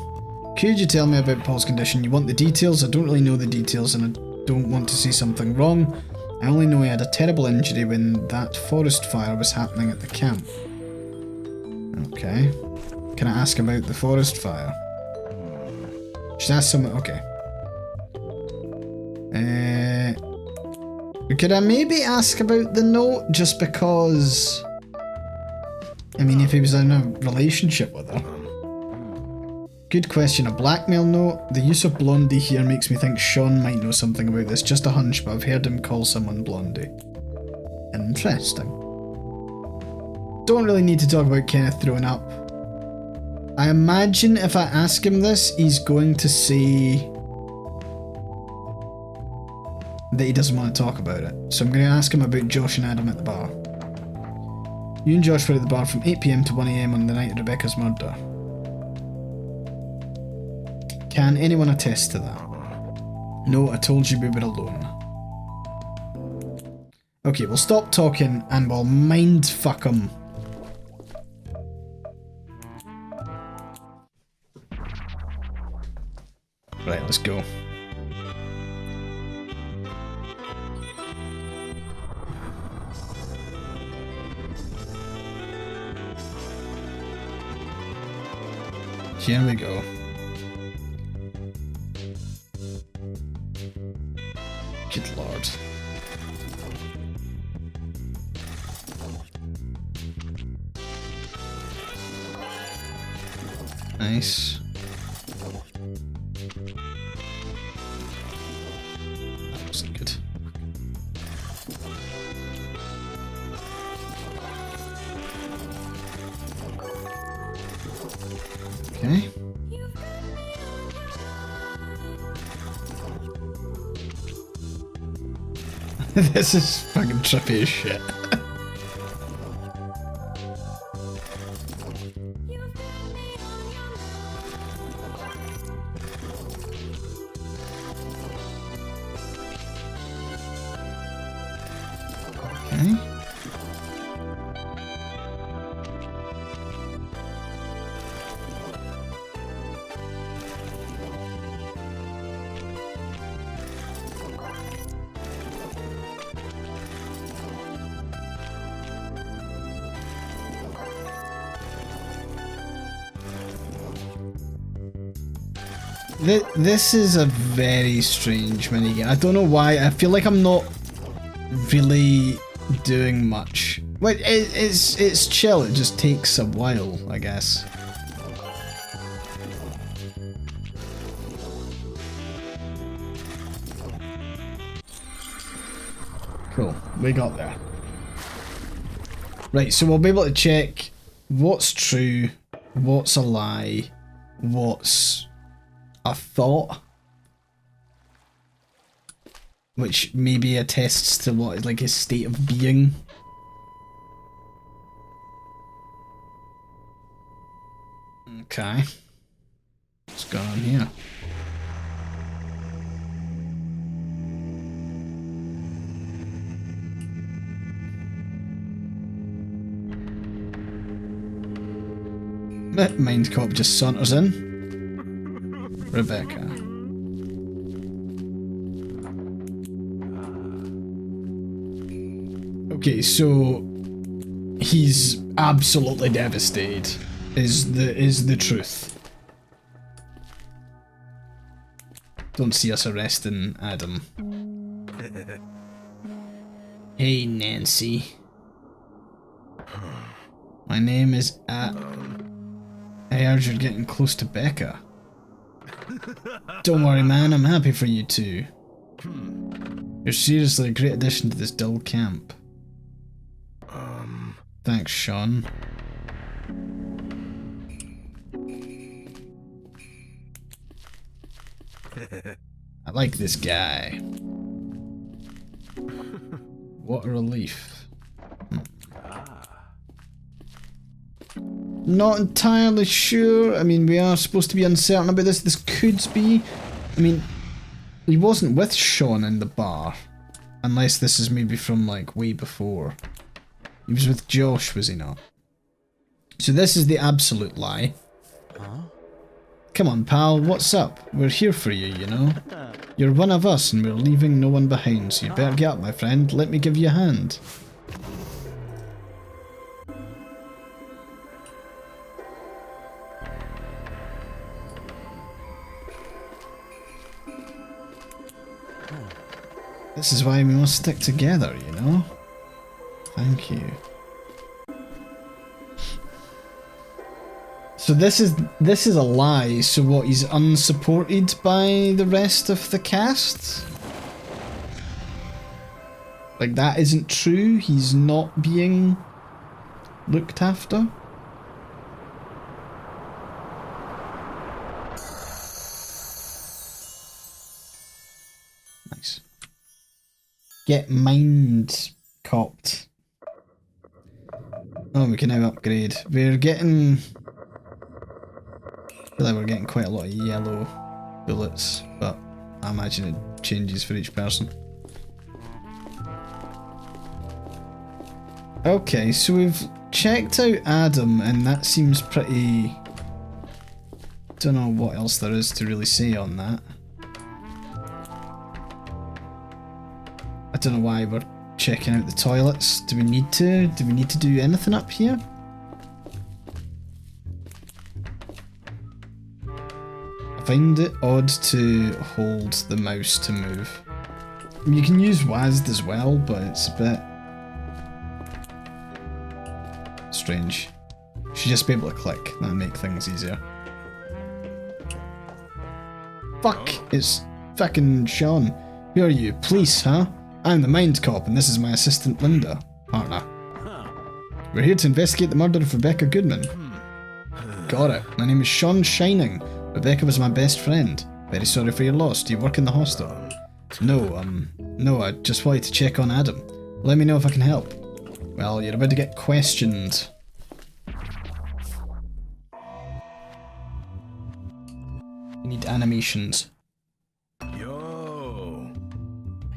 Could you tell me about Paul's condition? You want the details? I don't really know the details and I don't want to say something wrong. I only know he had a terrible injury when that forest fire was happening at the camp. Okay. Can I ask about the forest fire? Should I ask someone? Okay. Could I maybe ask about the note just because... I mean, if he was in a relationship with her. Good question. A blackmail note? The use of Blondie here makes me think Sean might know something about this. Just a hunch, but I've heard him call someone Blondie. Interesting. Don't really need to talk about Kenneth throwing up. I imagine if I ask him this, he's going to say that he doesn't want to talk about it. So I'm going to ask him about Josh and Adam at the bar. You and Josh were at the bar from 8 PM to 1 AM on the night of Rebecca's murder. Can anyone attest to that? No, I told you we were alone. Okay, we'll stop talking and we'll mind fuck him. Right, let's go. Here we go. Good lord. Nice. That wasn't good. Okay. This is fucking trippy as shit. Okay. This is a very strange minigame. I don't know why. I feel like I'm not really doing much. Wait, it's chill. It just takes a while, I guess. Cool. We got there. Right, so we'll be able to check what's true, what's a lie, what's a thought, which maybe attests to what is like his state of being. Okay. What's going on here? Mindcop just saunters in. Rebecca. Okay, so he's absolutely devastated. Is the truth. Don't see us arresting Adam. Hey, Nancy. My name is I heard you're getting close to Becca. Don't worry, man, I'm happy for you two. You're seriously a great addition to this dull camp. Thanks, Sean. I like this guy. What a relief. Not entirely sure. I mean, we are supposed to be uncertain about this. This could be... I mean, he wasn't with Sean in the bar. Unless this is maybe from, like, way before. He was with Josh, was he not? So this is the absolute lie. Come on, pal, what's up? We're here for you, you know? You're one of us and we're leaving no one behind, so you better get up, my friend. Let me give you a hand. This is why we must stick together, you know? Thank you. So this is a lie, so what, he's unsupported by the rest of the cast? Like, that isn't true? He's not being looked after? Nice. Get Mindcopped. Oh, we can now upgrade. We're getting... I feel like we're getting quite a lot of yellow bullets, but I imagine it changes for each person. Okay, so we've checked out Adam, and that seems pretty... Don't know what else there is to really say on that. I don't know why we're checking out the toilets. Do we need to? Do we need to do anything up here? I find it odd to hold the mouse to move. I mean, you can use WASD as well, but it's a bit strange. You should just be able to click. That'll make things easier. Fuck! It's fucking Sean. Who are you? Police, huh? I'm the Mindcop, and this is my assistant Linda, partner. We're here to investigate the murder of Rebecca Goodman. Got it. My name is Sean Shining. Rebecca was my best friend. Very sorry for your loss. Do you work in the hostel? No, I just wanted to check on Adam. Let me know if I can help. Well, you're about to get questioned. We need animations. Yo.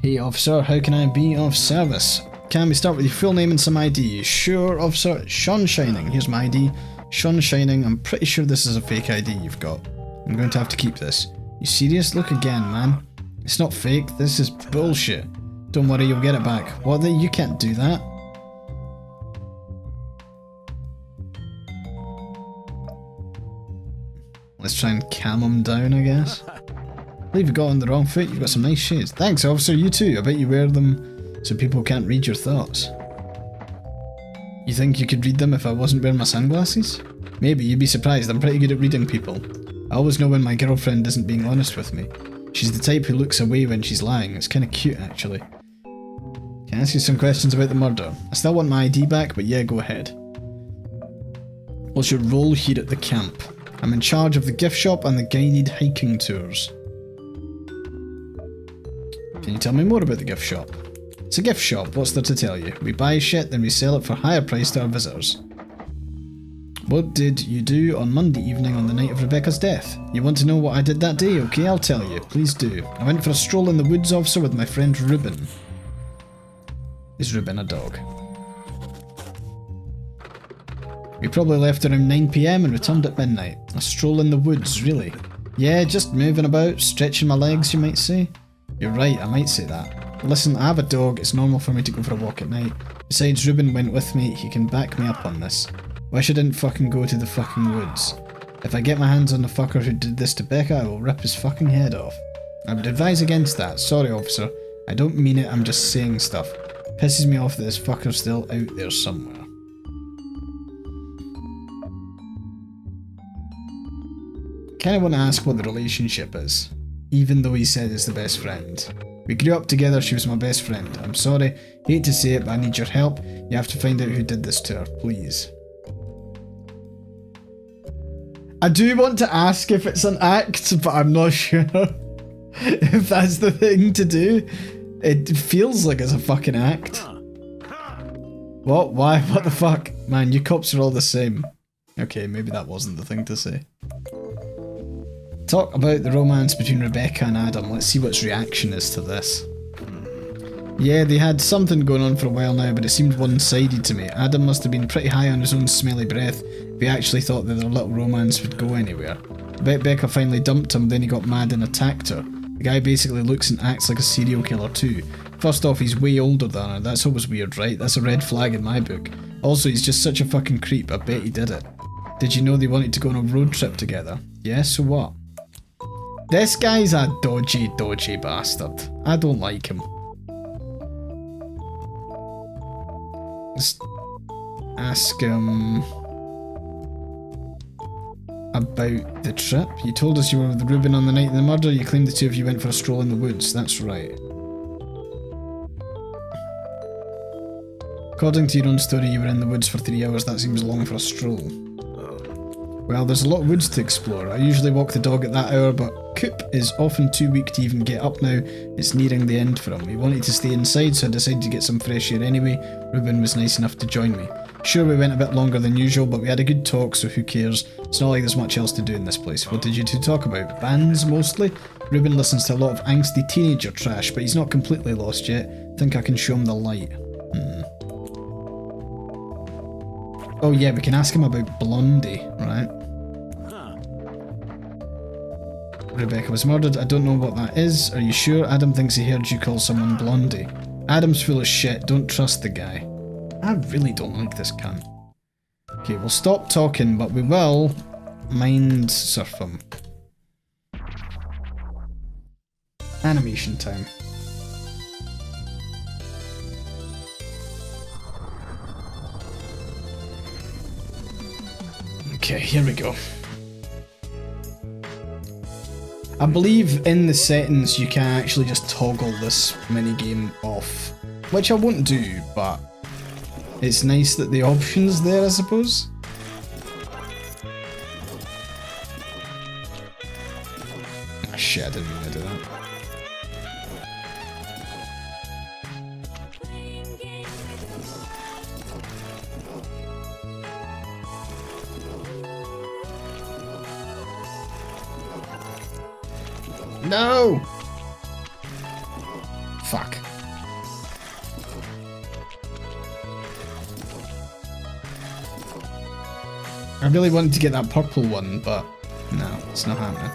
Hey officer, how can I be of service? Can we start with your full name and some ID? Sure, officer. Sean Shining. Here's my ID. Sean Shining. I'm pretty sure this is a fake ID you've got. I'm going to have to keep this. You serious? Look again, man. It's not fake. This is bullshit. Don't worry, you'll get it back. What? You can't do that. Let's try and calm him down, I guess. I believe you got on the wrong foot. You've got some nice shades. Thanks, officer. You too. I bet you wear them so people can't read your thoughts. You think you could read them if I wasn't wearing my sunglasses? Maybe. You'd be surprised. I'm pretty good at reading people. I always know when my girlfriend isn't being honest with me. She's the type who looks away when she's lying. It's kind of cute, actually. Can I ask you some questions about the murder? I still want my ID back, but yeah, go ahead. What's your role here at the camp? I'm in charge of the gift shop and the guided hiking tours. Can you tell me more about the gift shop? It's a gift shop, what's there to tell you? We buy shit, then we sell it for higher price to our visitors. What did you do on Monday evening on the night of Rebecca's death? You want to know what I did that day? Okay, I'll tell you. Please do. I went for a stroll in the woods, officer, with my friend Ruben. Is Ruben a dog? We probably left around 9 PM and returned at midnight. A stroll in the woods, really? Yeah, just moving about, stretching my legs, you might say. You're right, I might say that. Listen, I have a dog, it's normal for me to go for a walk at night. Besides, Ruben went with me, he can back me up on this. Wish I didn't fucking go to the fucking woods. If I get my hands on the fucker who did this to Becca, I will rip his fucking head off. I would advise against that. Sorry, officer. I don't mean it, I'm just saying stuff. Pisses me off that this fucker's still out there somewhere. Kinda want to ask what the relationship is, even though he said it's the best friend. We grew up together, she was my best friend. I'm sorry, hate to say it, but I need your help. You have to find out who did this to her, please. I do want to ask if it's an act, but I'm not sure if that's the thing to do. It feels like it's a fucking act. What? Why? What the fuck? Man, you cops are all the same. Okay, maybe that wasn't the thing to say. Talk about the romance between Rebecca and Adam. Let's see what his reaction is to this. Yeah, they had something going on for a while now, but it seemed one-sided to me. Adam must have been pretty high on his own smelly breath if he actually thought that their little romance would go anywhere. I bet Becca finally dumped him, then he got mad and attacked her. The guy basically looks and acts like a serial killer too. First off, he's way older than her. That's always weird, right? That's a red flag in my book. Also, he's just such a fucking creep. I bet he did it. Did you know they wanted to go on a road trip together? Yeah, so what? This guy's a dodgy bastard. I don't like him. Let's ask him about the trip. You told us you were with Ruben on the night of the murder. You claimed the two of you went for a stroll in the woods. That's right. According to your own story, you were in the woods for 3 hours. That seems long for a stroll. Well, there's a lot of woods to explore. I usually walk the dog at that hour, but Coop is often too weak to even get up now. It's nearing the end for him. He wanted to stay inside, so I decided to get some fresh air anyway. Ruben was nice enough to join me. Sure, we went a bit longer than usual, but we had a good talk, so who cares? It's not like there's much else to do in this place. What did you two talk about? Bands, mostly? Ruben listens to a lot of angsty teenager trash, but he's not completely lost yet. Think I can show him the light. Oh yeah, we can ask him about Blondie, right? Rebecca was murdered. I don't know what that is. Are you sure? Adam thinks he heard you call someone Blondie. Adam's full of shit. Don't trust the guy. I really don't like this cunt. Okay, we'll stop talking, but we will mind surf him. Animation time. Okay, here we go. I believe in the settings you can actually just toggle this minigame off, which I wouldn't do, but it's nice that the option's there, I suppose. Ah, shit, I didn't mean to do that. No! Fuck. I really wanted to get that purple one, but no, it's not happening.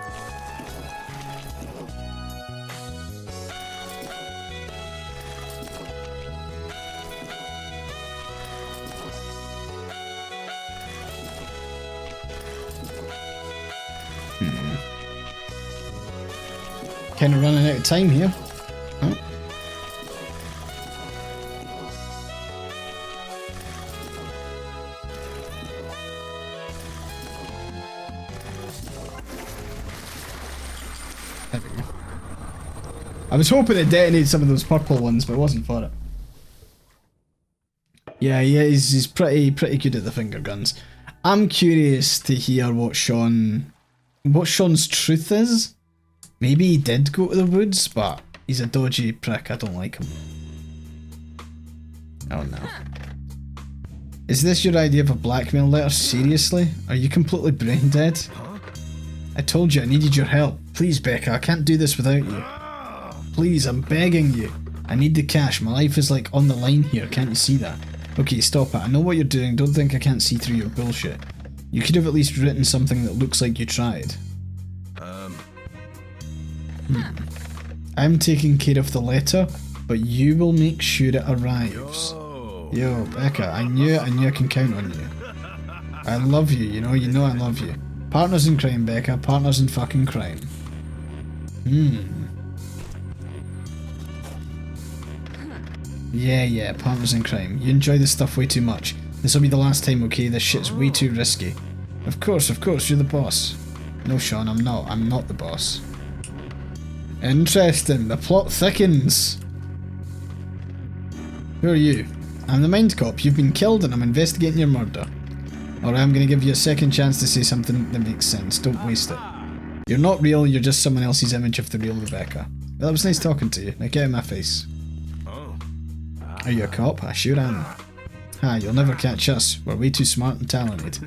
Kind of running out of time here. Oh. There we go. I was hoping it detonated some of those purple ones, but it wasn't for it. Yeah, he's pretty good at the finger guns. I'm curious to hear what Sean's truth is. Maybe he did go to the woods, but he's a dodgy prick. I don't like him. Oh no. Is this your idea of a blackmail letter? Seriously? Are you completely brain dead? I told you I needed your help. Please, Becca, I can't do this without you. Please, I'm begging you. I need the cash. My life is like on the line here. Can't you see that? Okay, stop it. I know what you're doing. Don't think I can't see through your bullshit. You could have at least written something that looks like you tried. I'm taking care of the letter, but you will make sure it arrives. Yo, Becca, I knew I can count on you. I love you, you know I love you. Partners in crime, Becca, partners in fucking crime. Yeah, partners in crime. You enjoy this stuff way too much. This will be the last time, okay? This shit's way too risky. Of course, you're the boss. No, Sean, I'm not. I'm not the boss. Interesting. The plot thickens. Who are you? I'm the Mindcop. You've been killed and I'm investigating your murder. Alright, I'm going to give you a second chance to say something that makes sense. Don't waste it. You're not real, you're just someone else's image of the real Rebecca. Well, it was nice talking to you. Now get out of my face. Are you a cop? I sure am. Ha, you'll never catch us. We're way too smart and talented.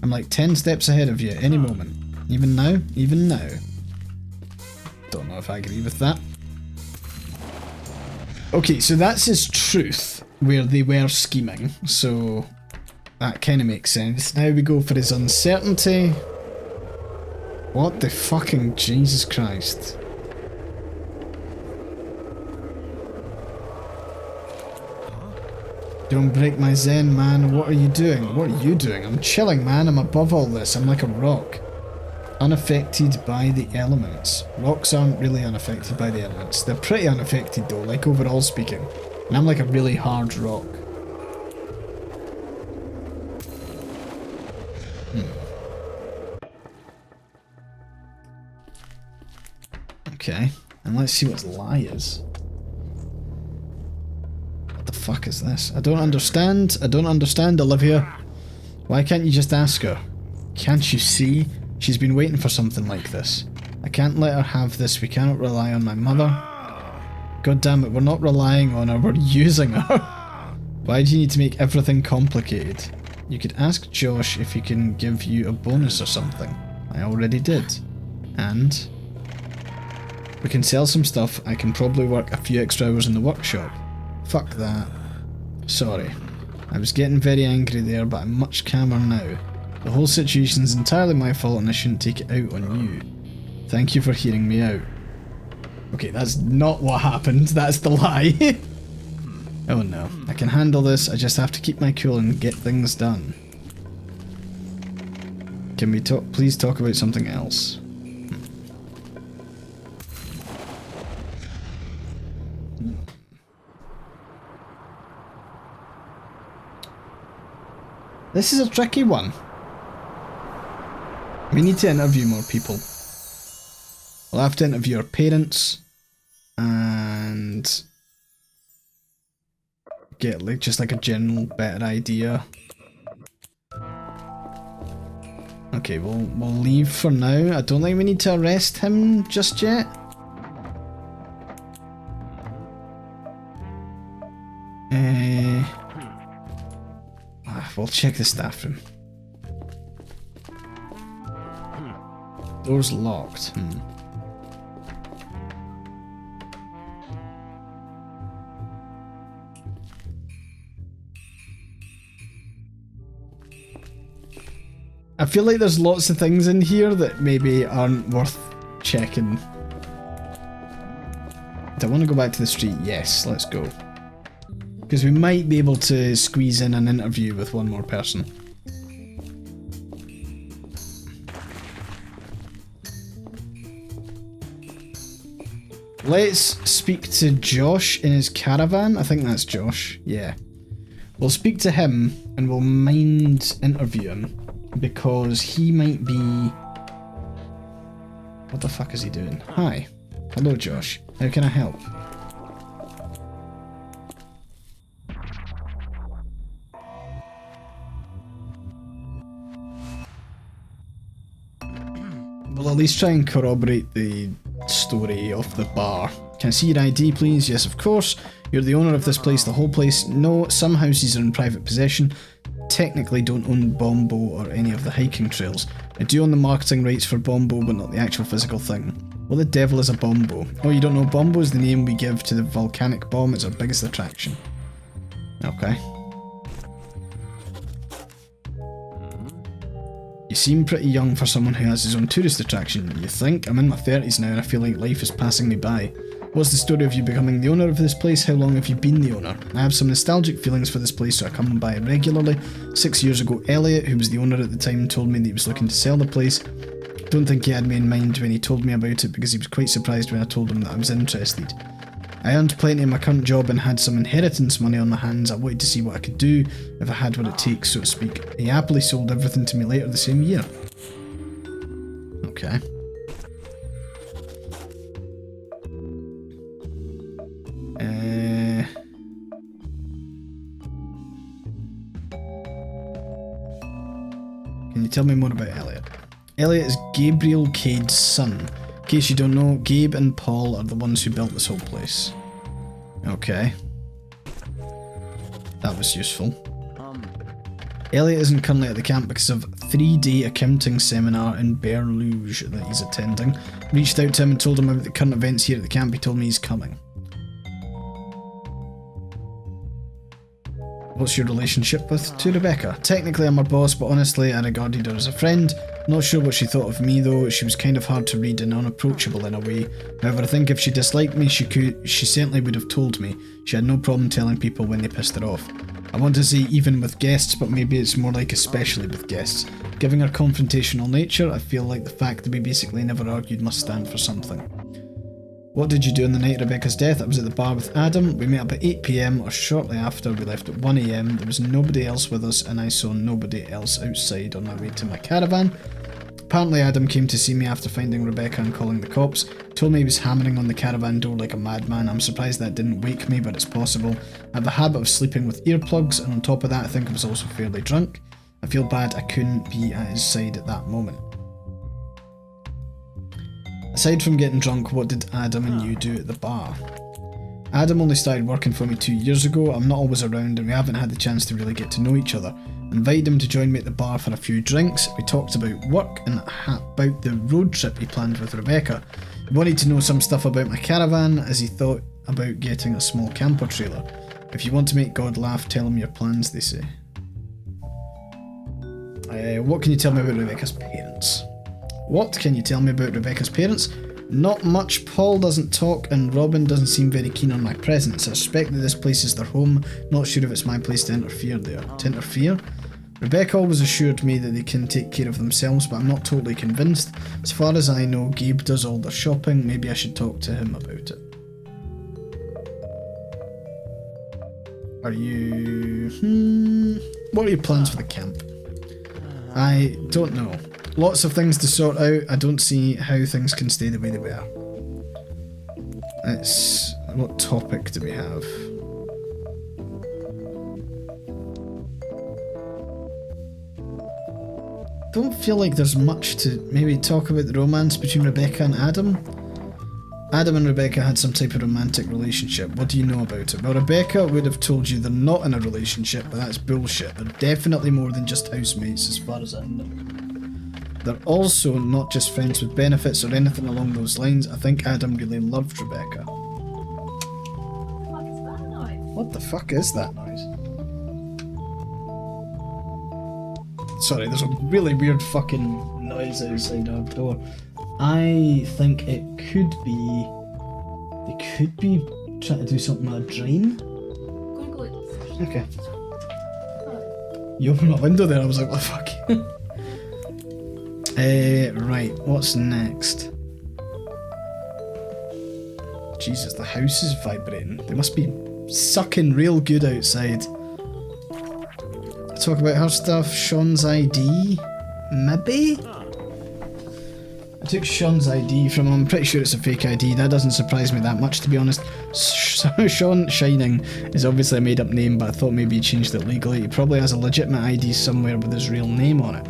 I'm like 10 steps ahead of you at any moment. Even now? Even now. Don't know if I agree with that. Okay, so that's his truth, where they were scheming, so that kind of makes sense. Now we go for his uncertainty. What the fucking Jesus Christ. Don't break my zen, man. What are you doing? What are you doing? I'm chilling, man. I'm above all this. I'm like a rock. Unaffected by the elements. Rocks aren't really unaffected by the elements. They're pretty unaffected though, like overall speaking. And I'm like a really hard rock. Okay, and let's see what lie is. What the fuck is this? I don't understand. I don't understand, Olivia. Why can't you just ask her? Can't you see? She's been waiting for something like this. I can't let her have this. We cannot rely on my mother. God damn it, we're not relying on her, we're using her. Why do you need to make everything complicated? You could ask Josh if he can give you a bonus or something. I already did. And we can sell some stuff. I can probably work a few extra hours in the workshop. Fuck that. Sorry. I was getting very angry there, but I'm much calmer now. The whole situation's entirely my fault and I shouldn't take it out on you. Thank you for hearing me out. Okay, that's not what happened. That's the lie. Oh no. I can handle this. I just have to keep my cool and get things done. Can we please talk about something else? This is a tricky one. We need to interview more people. We'll have to interview our parents and get like just like a general better idea. Okay, we'll leave for now. I don't think we need to arrest him just yet. We'll check the staff room. Door's locked. I feel like there's lots of things in here that maybe aren't worth checking. Do I want to go back to the street? Yes, let's go. Because we might be able to squeeze in an interview with one more person. Let's speak to Josh in his caravan. I think that's Josh. Yeah. We'll speak to him and we'll mind interview him. Because he might be... What the fuck is he doing? Hi. Hello, Josh. How can I help? We'll at least try and corroborate the story of the bar. Can I see your ID, please? Yes, of course. You're the owner of this place, the whole place. No, some houses are in private possession. Technically don't own Bombo or any of the hiking trails. I do own the marketing rights for Bombo, but not the actual physical thing. What the devil is a Bombo? Oh, you don't know? Bombo is the name we give to the volcanic bomb. It's our biggest attraction. Okay. You seem pretty young for someone who has his own tourist attraction. You think? I'm in my 30s now and I feel like life is passing me by. What's the story of you becoming the owner of this place? How long have you been the owner? I have some nostalgic feelings for this place, so I come by regularly. 6 years ago, Elliot, who was the owner at the time, told me that he was looking to sell the place. Don't think he had me in mind when he told me about it because he was quite surprised when I told him that I was interested. I earned plenty in my current job and had some inheritance money on my hands. I wanted to see what I could do if I had what it takes, so to speak. He happily sold everything to me later the same year. Okay. Can you tell me more about Elliot? Elliot is Gabriel Cade's son. In case you don't know, Gabe and Paul are the ones who built this whole place. Okay. That was useful. Elliot isn't currently at the camp because of a 3-day accounting seminar in Berluge that he's attending. Reached out to him and told him about the current events here at the camp. He told me he's coming. What's your relationship to Rebecca? Technically I'm her boss, but honestly I regarded her as a friend. Not sure what she thought of me though. She was kind of hard to read and unapproachable in a way. However, I think if she disliked me, she certainly would have told me. She had no problem telling people when they pissed her off. I want to say even with guests, but maybe it's more like especially with guests. Given her confrontational nature, I feel like the fact that we basically never argued must stand for something. What did you do on the night of Rebecca's death? I was at the bar with Adam. We met up at 8 PM or shortly after. We left at 1 AM. There was nobody else with us and I saw nobody else outside on my way to my caravan. Apparently Adam came to see me after finding Rebecca and calling the cops. Told me he was hammering on the caravan door like a madman. I'm surprised that didn't wake me, but it's possible. I have a habit of sleeping with earplugs, and on top of that I think I was also fairly drunk. I feel bad I couldn't be at his side at that moment. Aside from getting drunk, what did Adam and you do at the bar? Adam only started working for me 2 years ago. I'm not always around and we haven't had the chance to really get to know each other. I invited him to join me at the bar for a few drinks. We talked about work and about the road trip he planned with Rebecca. He wanted to know some stuff about my caravan as he thought about getting a small camper trailer. If you want to make God laugh, tell him your plans, they say. What can you tell me about Rebecca's parents? What can you tell me about Rebecca's parents? Not much. Paul doesn't talk and Robin doesn't seem very keen on my presence. I suspect that this place is their home. Not sure if it's my place to interfere there. To interfere? Rebecca always assured me that they can take care of themselves, but I'm not totally convinced. As far as I know, Gabe does all their shopping. Maybe I should talk to him about it. Are you... What are your plans for the camp? I don't know. Lots of things to sort out. I don't see how things can stay the way they were. What topic do we have? Don't feel like there's much to maybe talk about the romance between Rebecca and Adam. Adam and Rebecca had some type of romantic relationship. What do you know about it? Well, Rebecca would have told you they're not in a relationship, but that's bullshit. They're definitely more than just housemates as far as I know. They're also not just friends with benefits or anything along those lines. I think Adam really loved Rebecca. What the fuck is that noise? Sorry, there's a really weird fucking noise outside our door. I think it could be... They could be trying to do something with a drain? Okay. You opened my window there, I was like, what the fuck? Right, what's next? Jesus, the house is vibrating. They must be sucking real good outside. Talk about her stuff, Sean's ID? Maybe? I took Sean's ID from him. I'm pretty sure it's a fake ID. That doesn't surprise me that much, to be honest. Sean Shining is obviously a made up name, but I thought maybe he changed it legally. He probably has a legitimate ID somewhere with his real name on it.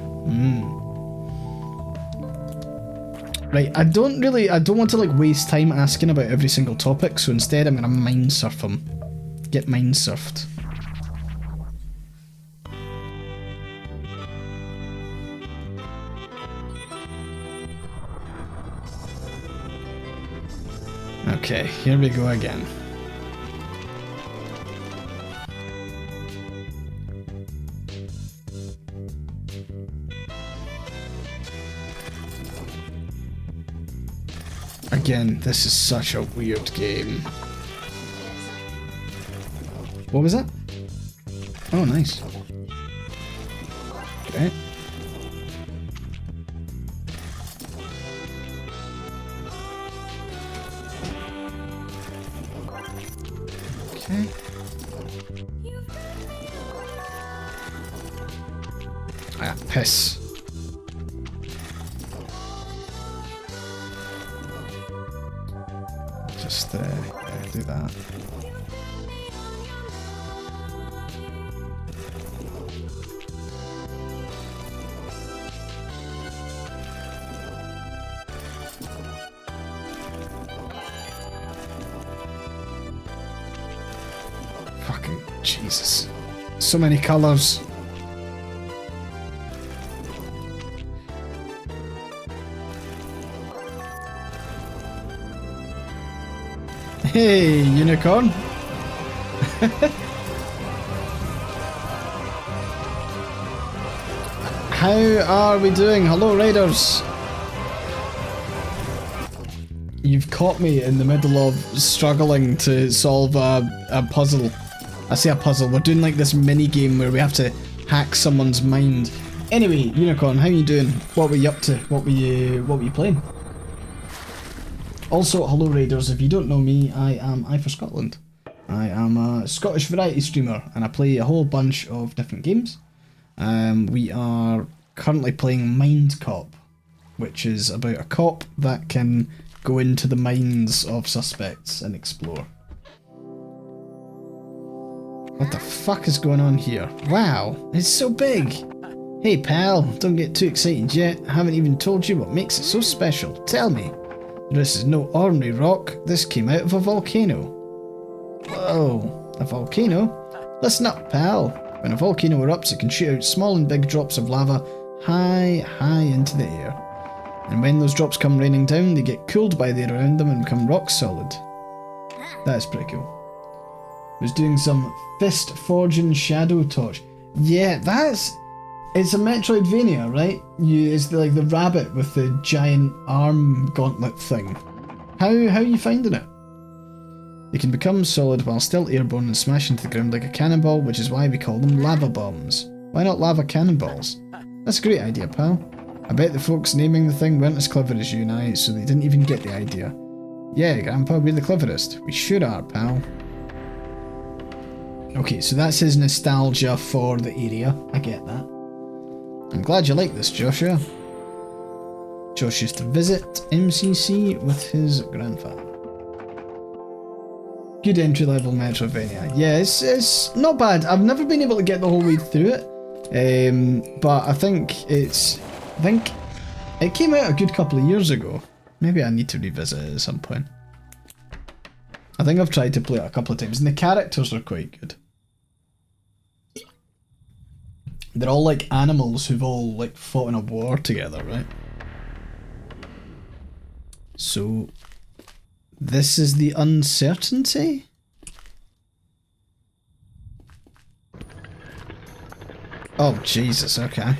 Right, I don't want to like waste time asking about every single topic, so instead I'm gonna mind surf him. Get mind surfed. Okay, here we go again. Again, this is such a weird game. What was that? Oh, nice. Okay. Okay. Ah, piss. just do that. Fucking Jesus. So many colours. Hey, unicorn. How are we doing? Hello, raiders. You've caught me in the middle of struggling to solve a puzzle. I say a puzzle. We're doing like this mini game where we have to hack someone's mind. Anyway, unicorn, how you doing? What were you up to? What were you playing? Also, hello raiders, if you don't know me, I am AyeforScotland. I am a Scottish variety streamer and I play a whole bunch of different games. We are currently playing Mindcop, which is about a cop that can go into the minds of suspects and explore. What the fuck is going on here? Wow, it's so big! Hey pal, don't get too excited yet. I haven't even told you what makes it so special. Tell me. This is no ordinary rock, this came out of a volcano. Whoa, a volcano? Listen up, pal. When a volcano erupts, it can shoot out small and big drops of lava high into the air. And when those drops come raining down, they get cooled by the air around them and become rock solid. That's pretty cool. Was doing some fist forging shadow torch. Yeah, it's a Metroidvania, right? It's like the rabbit with the giant arm gauntlet thing. How are you finding it? They can become solid while still airborne and smash into the ground like a cannonball, which is why we call them lava bombs. Why not lava cannonballs? That's a great idea, pal. I bet the folks naming the thing weren't as clever as you and I, so they didn't even get the idea. Yeah, Grandpa, we're the cleverest. We sure are, pal. Okay, so that's his nostalgia for the area. I get that. I'm glad you like this, Joshua. Josh used to visit MCC with his grandfather. Good entry-level Metroidvania. Yeah, it's not bad. I've never been able to get the whole way through it, but I think it came out a good couple of years ago. Maybe I need to revisit it at some point. I think I've tried to play it a couple of times, and the characters are quite good. They're all like animals who've all like fought in a war together, right? So, this is the uncertainty? Oh, Jesus, okay.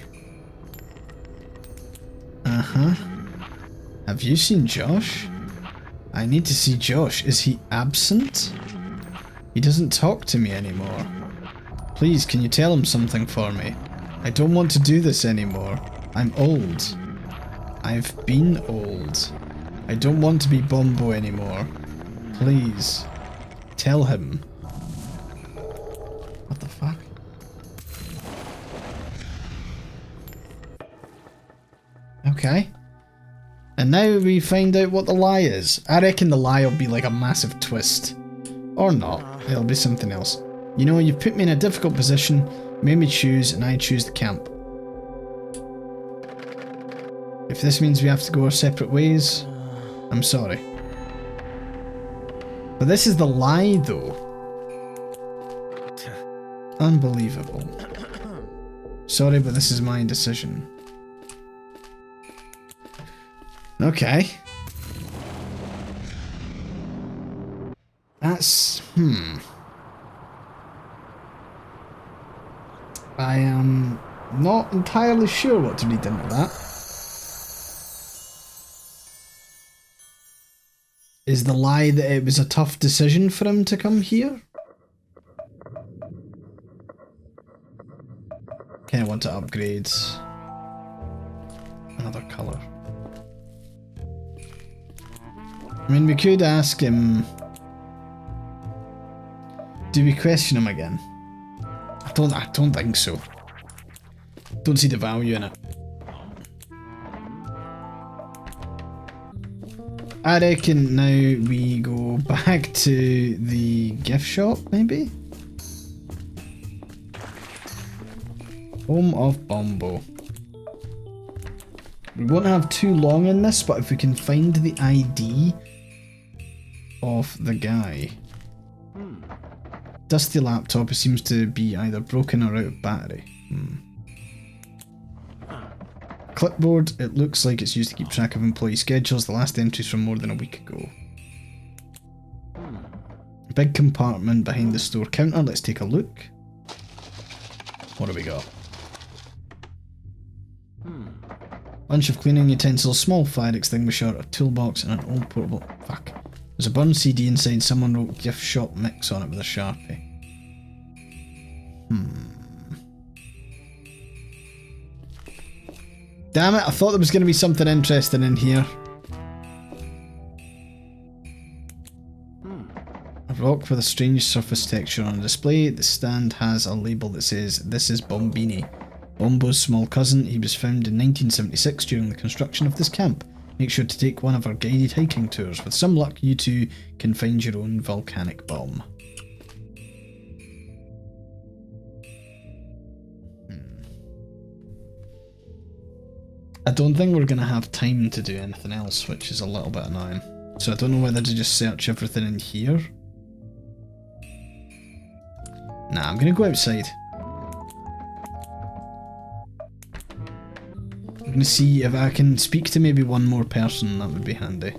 Uh-huh. Have you seen Josh? I need to see Josh. Is he absent? He doesn't talk to me anymore. Please, can you tell him something for me? I don't want to do this anymore. I'm old. I've been old. I don't want to be Bombo anymore. Please, tell him. What the fuck? Okay. And now we find out what the lie is. I reckon the lie will be like a massive twist. Or not. It'll be something else. You know, you've put me in a difficult position, made me choose, and I choose the camp. If this means we have to go our separate ways, I'm sorry. But this is the lie, though. Unbelievable. Sorry, but this is my decision. Okay. That's... I am not entirely sure what to read into that. Is the lie that it was a tough decision for him to come here? Kind of want to upgrade another colour. I mean, we could ask him... Do we question him again? I don't think so. Don't see the value in it. I reckon now we go back to the gift shop, maybe? Home of Bombo. We won't have too long in this, but if we can find the ID of the guy. Dusty laptop, it seems to be either broken or out of battery. Clipboard, it looks like it's used to keep track of employee schedules. The last entry's from more than a week ago. Big compartment behind the store counter, let's take a look. What do we got? Bunch of cleaning utensils, small fire extinguisher, a toolbox, and an old portable. Fuck. There's a burned CD inside. Someone wrote gift shop mix on it with a Sharpie. Damn it, I thought there was going to be something interesting in here. A rock with a strange surface texture on a display. The stand has a label that says, "This is Bombini. Bombo's small cousin. He was found in 1976 during the construction of this camp. Make sure to take one of our guided hiking tours. With some luck, you too can find your own volcanic bomb." I don't think we're going to have time to do anything else, which is a little bit annoying. So I don't know whether to just search everything in here. Nah, I'm going to go outside. I'm going to see if I can speak to maybe one more person, that would be handy.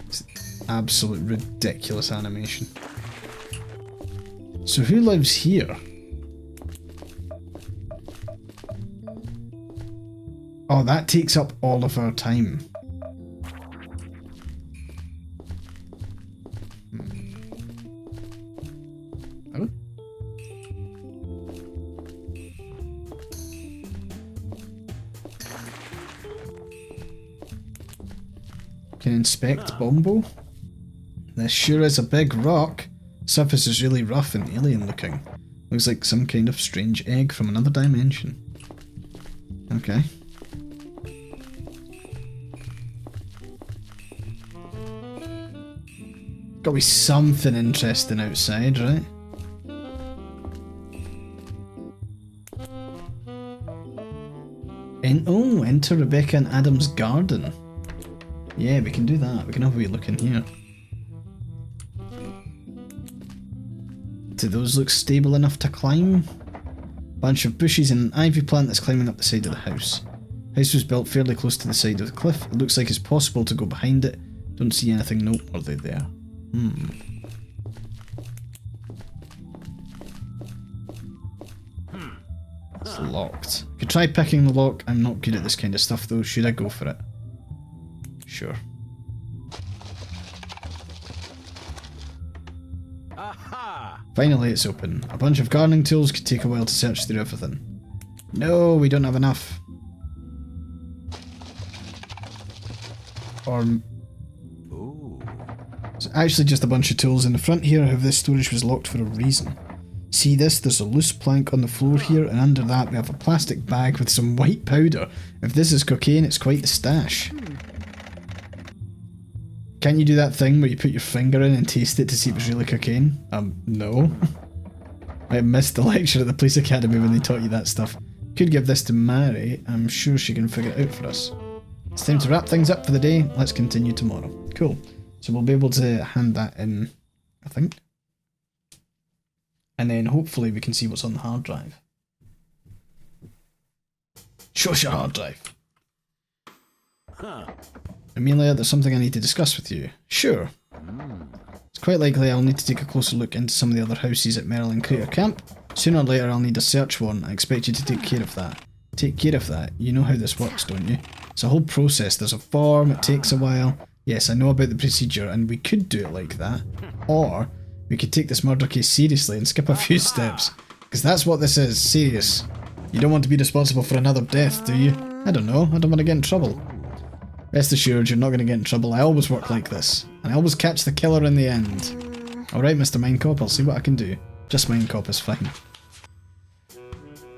It's absolute ridiculous animation. So who lives here? Oh, that takes up all of our time. Oh. Can inspect Bombo. This sure is a big rock. Surface is really rough and alien looking. Looks like some kind of strange egg from another dimension. Okay. Gotta be something interesting outside, right? Enter Rebecca and Adam's garden. Yeah, we can do that. We can have a wee look in here. Do those look stable enough to climb? Bunch of bushes and an ivy plant that's climbing up the side of the house. House was built fairly close to the side of the cliff. It looks like it's possible to go behind it. Don't see anything noteworthy there. It's locked. Could try picking the lock. I'm not good at this kind of stuff though. Should I go for it? Sure. Aha! Finally it's open. A bunch of gardening tools could take a while to search through everything. No, we don't have enough. Or... It's actually just a bunch of tools in the front here. However, this storage was locked for a reason. See this? There's a loose plank on the floor here, and under that we have a plastic bag with some white powder. If this is cocaine, it's quite the stash. Can't you do that thing where you put your finger in and taste it to see if it's really cocaine? No. I missed the lecture at the police academy when they taught you that stuff. Could give this to Mary. I'm sure she can figure it out for us. It's time to wrap things up for the day. Let's continue tomorrow. Cool. So we'll be able to hand that in, I think. And then hopefully we can see what's on the hard drive. Show us your hard drive. Amelia, there's something I need to discuss with you. Sure. It's quite likely I'll need to take a closer look into some of the other houses at Merlin Crater Camp. Sooner or later I'll need a search warrant. I expect you to take care of that. Take care of that? You know how this works, don't you? It's a whole process. There's a form, it takes a while. Yes, I know about the procedure, and we could do it like that. Or, we could take this murder case seriously and skip a few steps. Because that's what this is, serious. You don't want to be responsible for another death, do you? I don't know, I don't want to get in trouble. Rest assured, you're not going to get in trouble. I always work like this. And I always catch the killer in the end. Alright, Mr. Mindcop, I'll see what I can do. Just Mindcop is fine.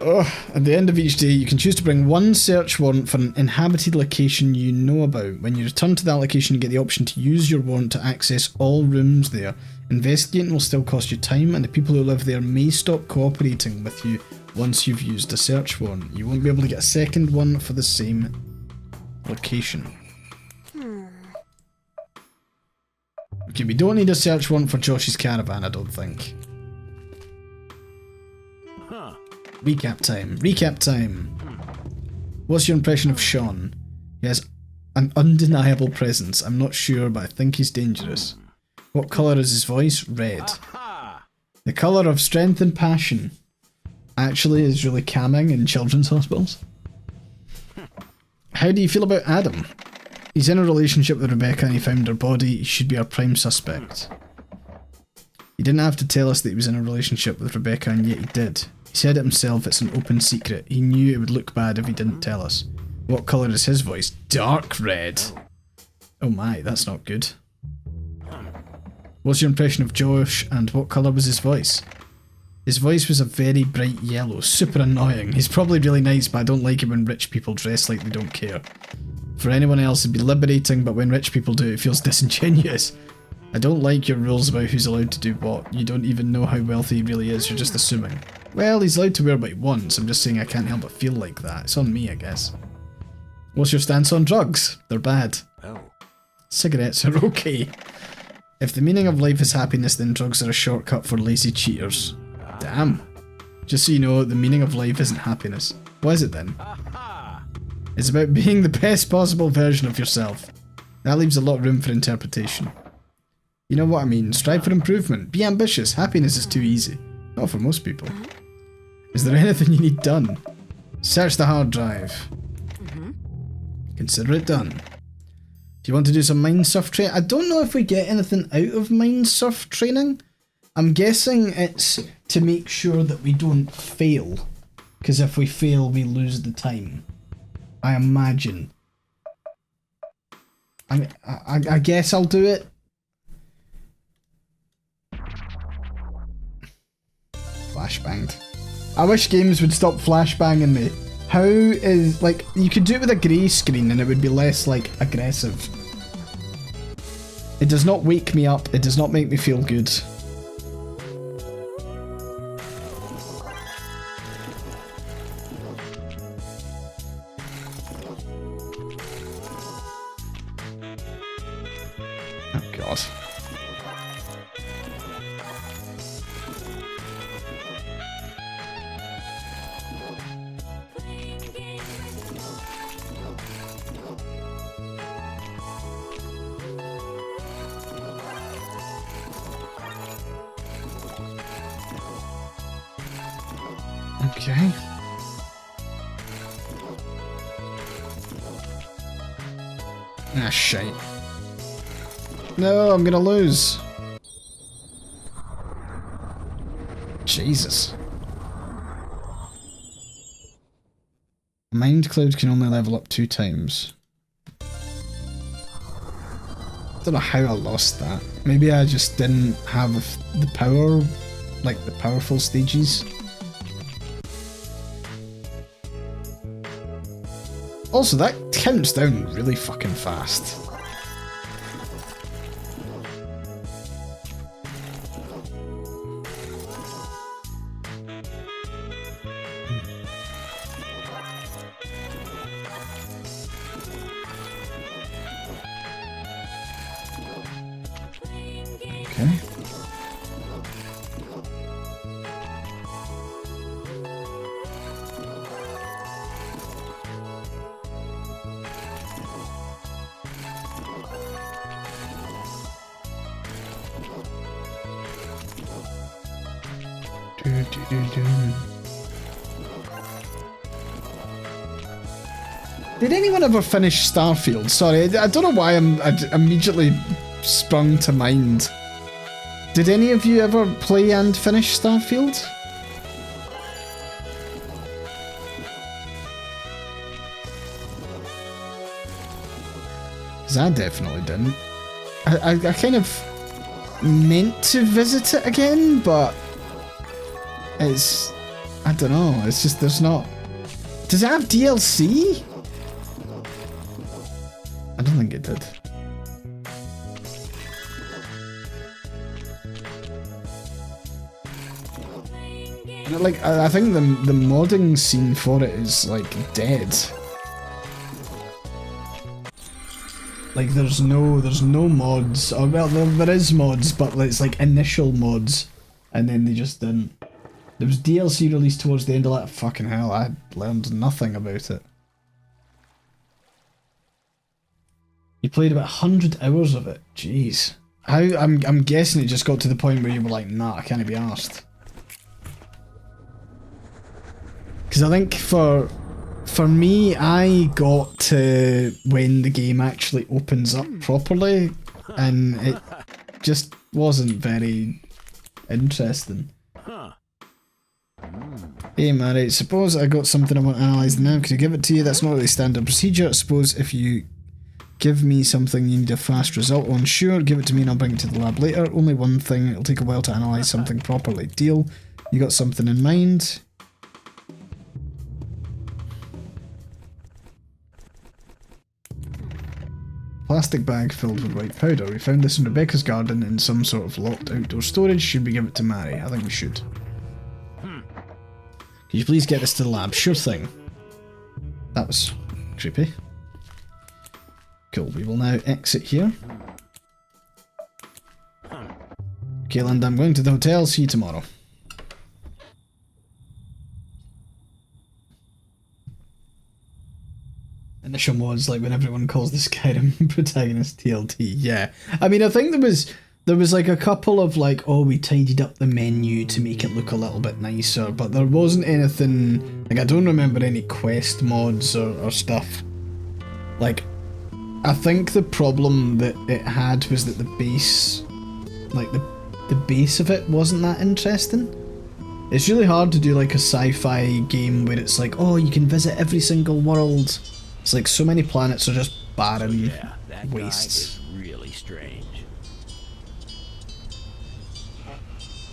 At the end of each day, you can choose to bring one search warrant for an inhabited location you know about. When you return to that location, you get the option to use your warrant to access all rooms there. Investigating will still cost you time, and the people who live there may stop cooperating with you once you've used a search warrant. You won't be able to get a second one for the same location. Okay, we don't need a search warrant for Josh's caravan, I don't think. Recap time. Recap time. What's your impression of Sean? He has an undeniable presence. I'm not sure, but I think he's dangerous. What colour is his voice? Red. The colour of strength and passion. Actually is really calming in children's hospitals. How do you feel about Adam? He's in a relationship with Rebecca and he found her body. He should be our prime suspect. He didn't have to tell us that he was in a relationship with Rebecca, and yet he did. He said it himself, it's an open secret. He knew it would look bad if he didn't tell us. What colour is his voice? Dark red. Oh my, that's not good. What's your impression of Josh, and what colour was his voice? His voice was a very bright yellow, super annoying. He's probably really nice, but I don't like it when rich people dress like they don't care. For anyone else it'd be liberating, but when rich people do it feels disingenuous. I don't like your rules about who's allowed to do what. You don't even know how wealthy he really is, you're just assuming. Well, he's allowed to wear what he wants, I'm just saying I can't help but feel like that. It's on me, I guess. What's your stance on drugs? They're bad. Oh. Cigarettes are okay. If the meaning of life is happiness, then drugs are a shortcut for lazy cheaters. Damn. Just so you know, the meaning of life isn't happiness. What is it then? It's about being the best possible version of yourself. That leaves a lot of room for interpretation. You know what I mean? Strive for improvement. Be ambitious. Happiness is too easy. Not for most people. Is there anything you need done? Search the hard drive. Consider it done. Do you want to do some mind surf training? I don't know if we get anything out of mind surf training. I'm guessing it's to make sure that we don't fail. Because if we fail, we lose the time. I imagine. I guess I'll do it. Flashbanged. I wish games would stop flashbanging me. How is, like, you could do it with a grey screen and it would be less, like, aggressive. It does not wake me up, it does not make me feel good. Oh god. Okay. Ah, shite. No, I'm gonna lose. Jesus. Mind Cloud can only level up 2 times. Don't know how I lost that. Maybe I just didn't have the power, like the powerful stages. Also, that counts down really fucking fast. Okay. Did anyone ever finish Starfield? Sorry, I don't know why I immediately sprung to mind. Did any of you ever play and finish Starfield? Because I definitely didn't. I kind of meant to visit it again, but it's I don't know. It's just there's not. Does it have DLC? I don't think it did. Like, I think the modding scene for it is like dead. Like there's no mods. Or well, there is mods, but it's like initial mods, and then they just didn't. There was DLC released towards the end of that. Fucking hell, I learned nothing about it. You played about 100 hours of it. Jeez. How? I'm guessing it just got to the point where you were like, nah, I can't be arsed. Because I think for me, I got to when the game actually opens up properly, and it just wasn't very interesting. Hey Mary, suppose I got something I want to analyse now. Could I give it to you? That's not really standard procedure. I suppose if you give me something you need a fast result on, sure, give it to me and I'll bring it to the lab later. Only one thing, it'll take a while to analyse something properly. Deal? You got something in mind? Plastic bag filled with white powder. We found this in Rebecca's garden in some sort of locked outdoor storage. Should we give it to Mary? I think we should. Could you please get this to the lab? Sure thing. That was creepy. Cool, we will now exit here. Okay, Linda, I'm going to the hotel. See you tomorrow. Initial mods, like when everyone calls the Skyrim protagonist TLT. Yeah, I mean, I think there was like a couple of like, oh, we tidied up the menu to make it look a little bit nicer, but there wasn't anything, like I don't remember any quest mods or stuff. Like, I think the problem that it had was that the base, like the base of it wasn't that interesting. It's really hard to do like a sci-fi game where it's like, oh, you can visit every single world. It's like so many planets are just barren wastes. Guy is really strange.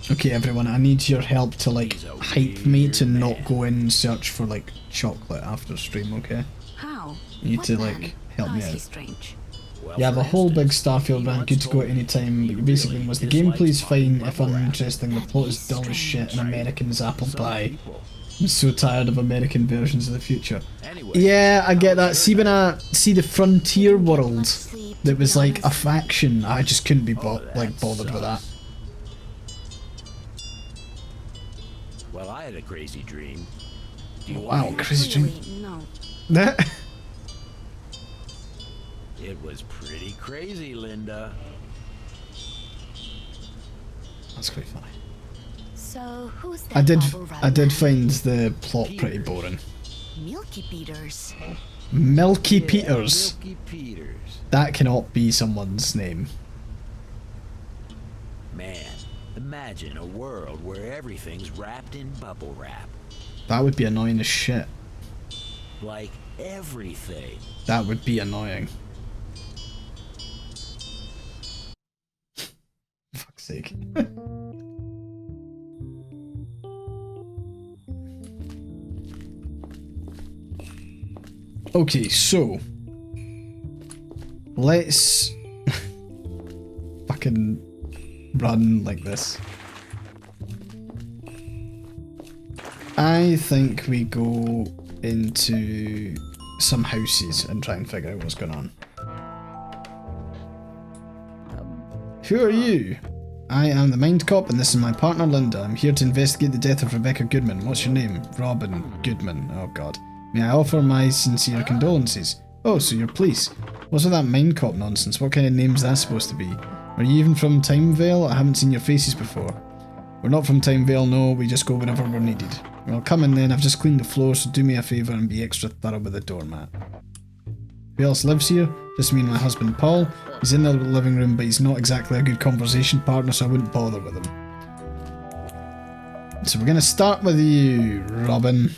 Okay, everyone, I need your help to like hype me to not go in and search for like chocolate after stream, okay? How? You need What to man? like help How me is he out. strange? Well, You have a for whole big instance, Starfield he run, once good to go told at me any time, he but basically really was the dislikes gameplay's fine bubble if wrap. uninteresting, the plot is He's dull as shit and strange. Americans apple Some pie. people. I'm so tired of American versions of the future. Anyway, Yeah, I get how that. was See your when night? I see the Frontier Didn't get world much sleep, that to was be like a honest. faction, I just couldn't be that bothered with that. sucks. Well, I had a crazy dream. Do you Wow, want to crazy hear? dream. Really, no. That It was pretty crazy, Linda. That's quite funny. So who's that? I did bubble-wrap man? find the plot pretty boring. Milky Peters. Milky Yeah, Peters. Milky Peters. That cannot be someone's name. Man, imagine a world where everything's wrapped in bubble wrap. That would be annoying as shit. Like everything. That would be annoying. Fuck's sake. Okay, so let's fucking run like this. I think we go into some houses and try and figure out what's going on. Who are you? I am the Mindcop and this is my partner Linda. I'm here to investigate the death of Rebecca Goodman. What's your name? Robin Goodman. Oh god. May I offer my sincere condolences? Oh, so you're police. What's with that Mindcop nonsense? What kind of name's that supposed to be? Are you even from Timevale? I haven't seen your faces before. We're not from Timevale, no, we just go whenever we're needed. Well, come in then, I've just cleaned the floor, so do me a favour and be extra thorough with the doormat. Who else lives here? Just me and my husband Paul. He's in the living room, but he's not exactly a good conversation partner, so I wouldn't bother with him. So we're going to start with you, Robin.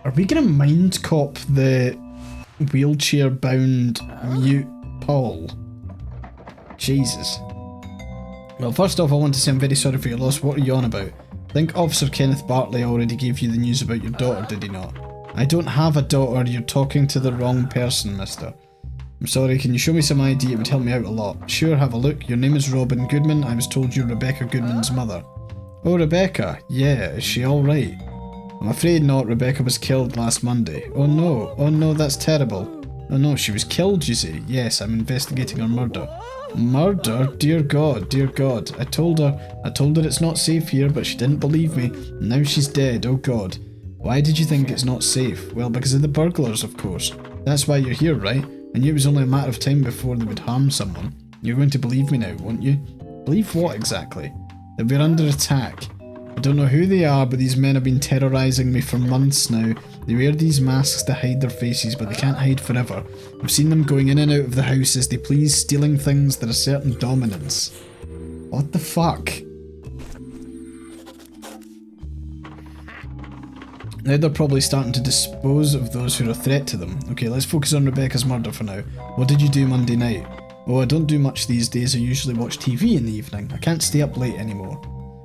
Are we going to Mindcop the wheelchair-bound mute Paul? Jesus. Well, first off, I want to say I'm very sorry for your loss. What are you on about? I think Officer Kenneth Bartley already gave you the news about your daughter, did he not? I don't have a daughter. You're talking to the wrong person, mister. I'm sorry, can you show me some ID? It would help me out a lot. Sure, have a look. Your name is Robin Goodman. I was told you're Rebecca Goodman's mother. Oh, Rebecca. Yeah, is she alright? I'm afraid not. Rebecca was killed last Monday. Oh no. Oh no, that's terrible. Oh no, she was killed, you say? Yes, I'm investigating her murder. Murder? Dear God, dear God. I told her it's not safe here, but she didn't believe me. And now she's dead, oh God. Why did you think it's not safe? Well, because of the burglars, of course. That's why you're here, right? I knew it was only a matter of time before they would harm someone. You're going to believe me now, won't you? Believe what exactly? That we're under attack. I don't know who they are, but these men have been terrorising me for months now. They wear these masks to hide their faces, but they can't hide forever. I've seen them going in and out of the house as they please, stealing things that a certain dominance. What the fuck? Now they're probably starting to dispose of those who are a threat to them. Okay, let's focus on Rebecca's murder for now. What did you do Monday night? Oh, I don't do much these days. I usually watch TV in the evening. I can't stay up late anymore.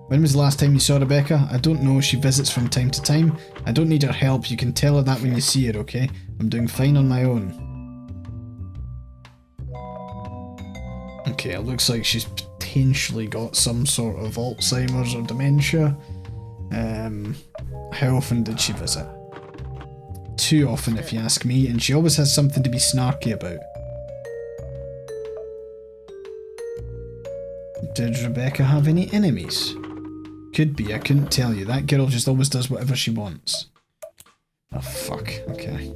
When was the last time you saw Rebecca? I don't know. She visits from time to time. I don't need her help. You can tell her that when you see her, okay? I'm doing fine on my own. Okay, it looks like she's potentially got some sort of Alzheimer's or dementia. How often did she visit? Too often, if you ask me, and she always has something to be snarky about. Did Rebecca have any enemies? Could be, I couldn't tell you. That girl just always does whatever she wants. Oh fuck, okay.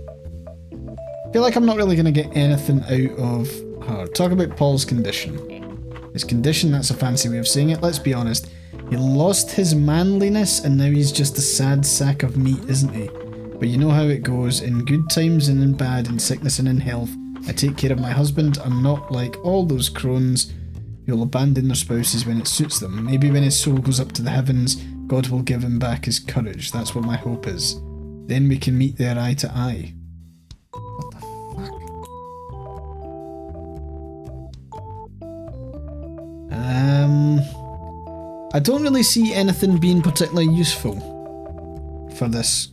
I feel like I'm not really going to get anything out of her. Talk about Paul's condition. His condition, that's a fancy way of saying it. Let's be honest. He lost his manliness and now he's just a sad sack of meat, isn't he? But you know how it goes. In good times and in bad, in sickness and in health. I take care of my husband. I'm not like all those crones who'll abandon their spouses when it suits them. Maybe when his soul goes up to the heavens, God will give him back his courage. That's what my hope is. Then we can meet there eye to eye. What the fuck? I don't really see anything being particularly useful for this.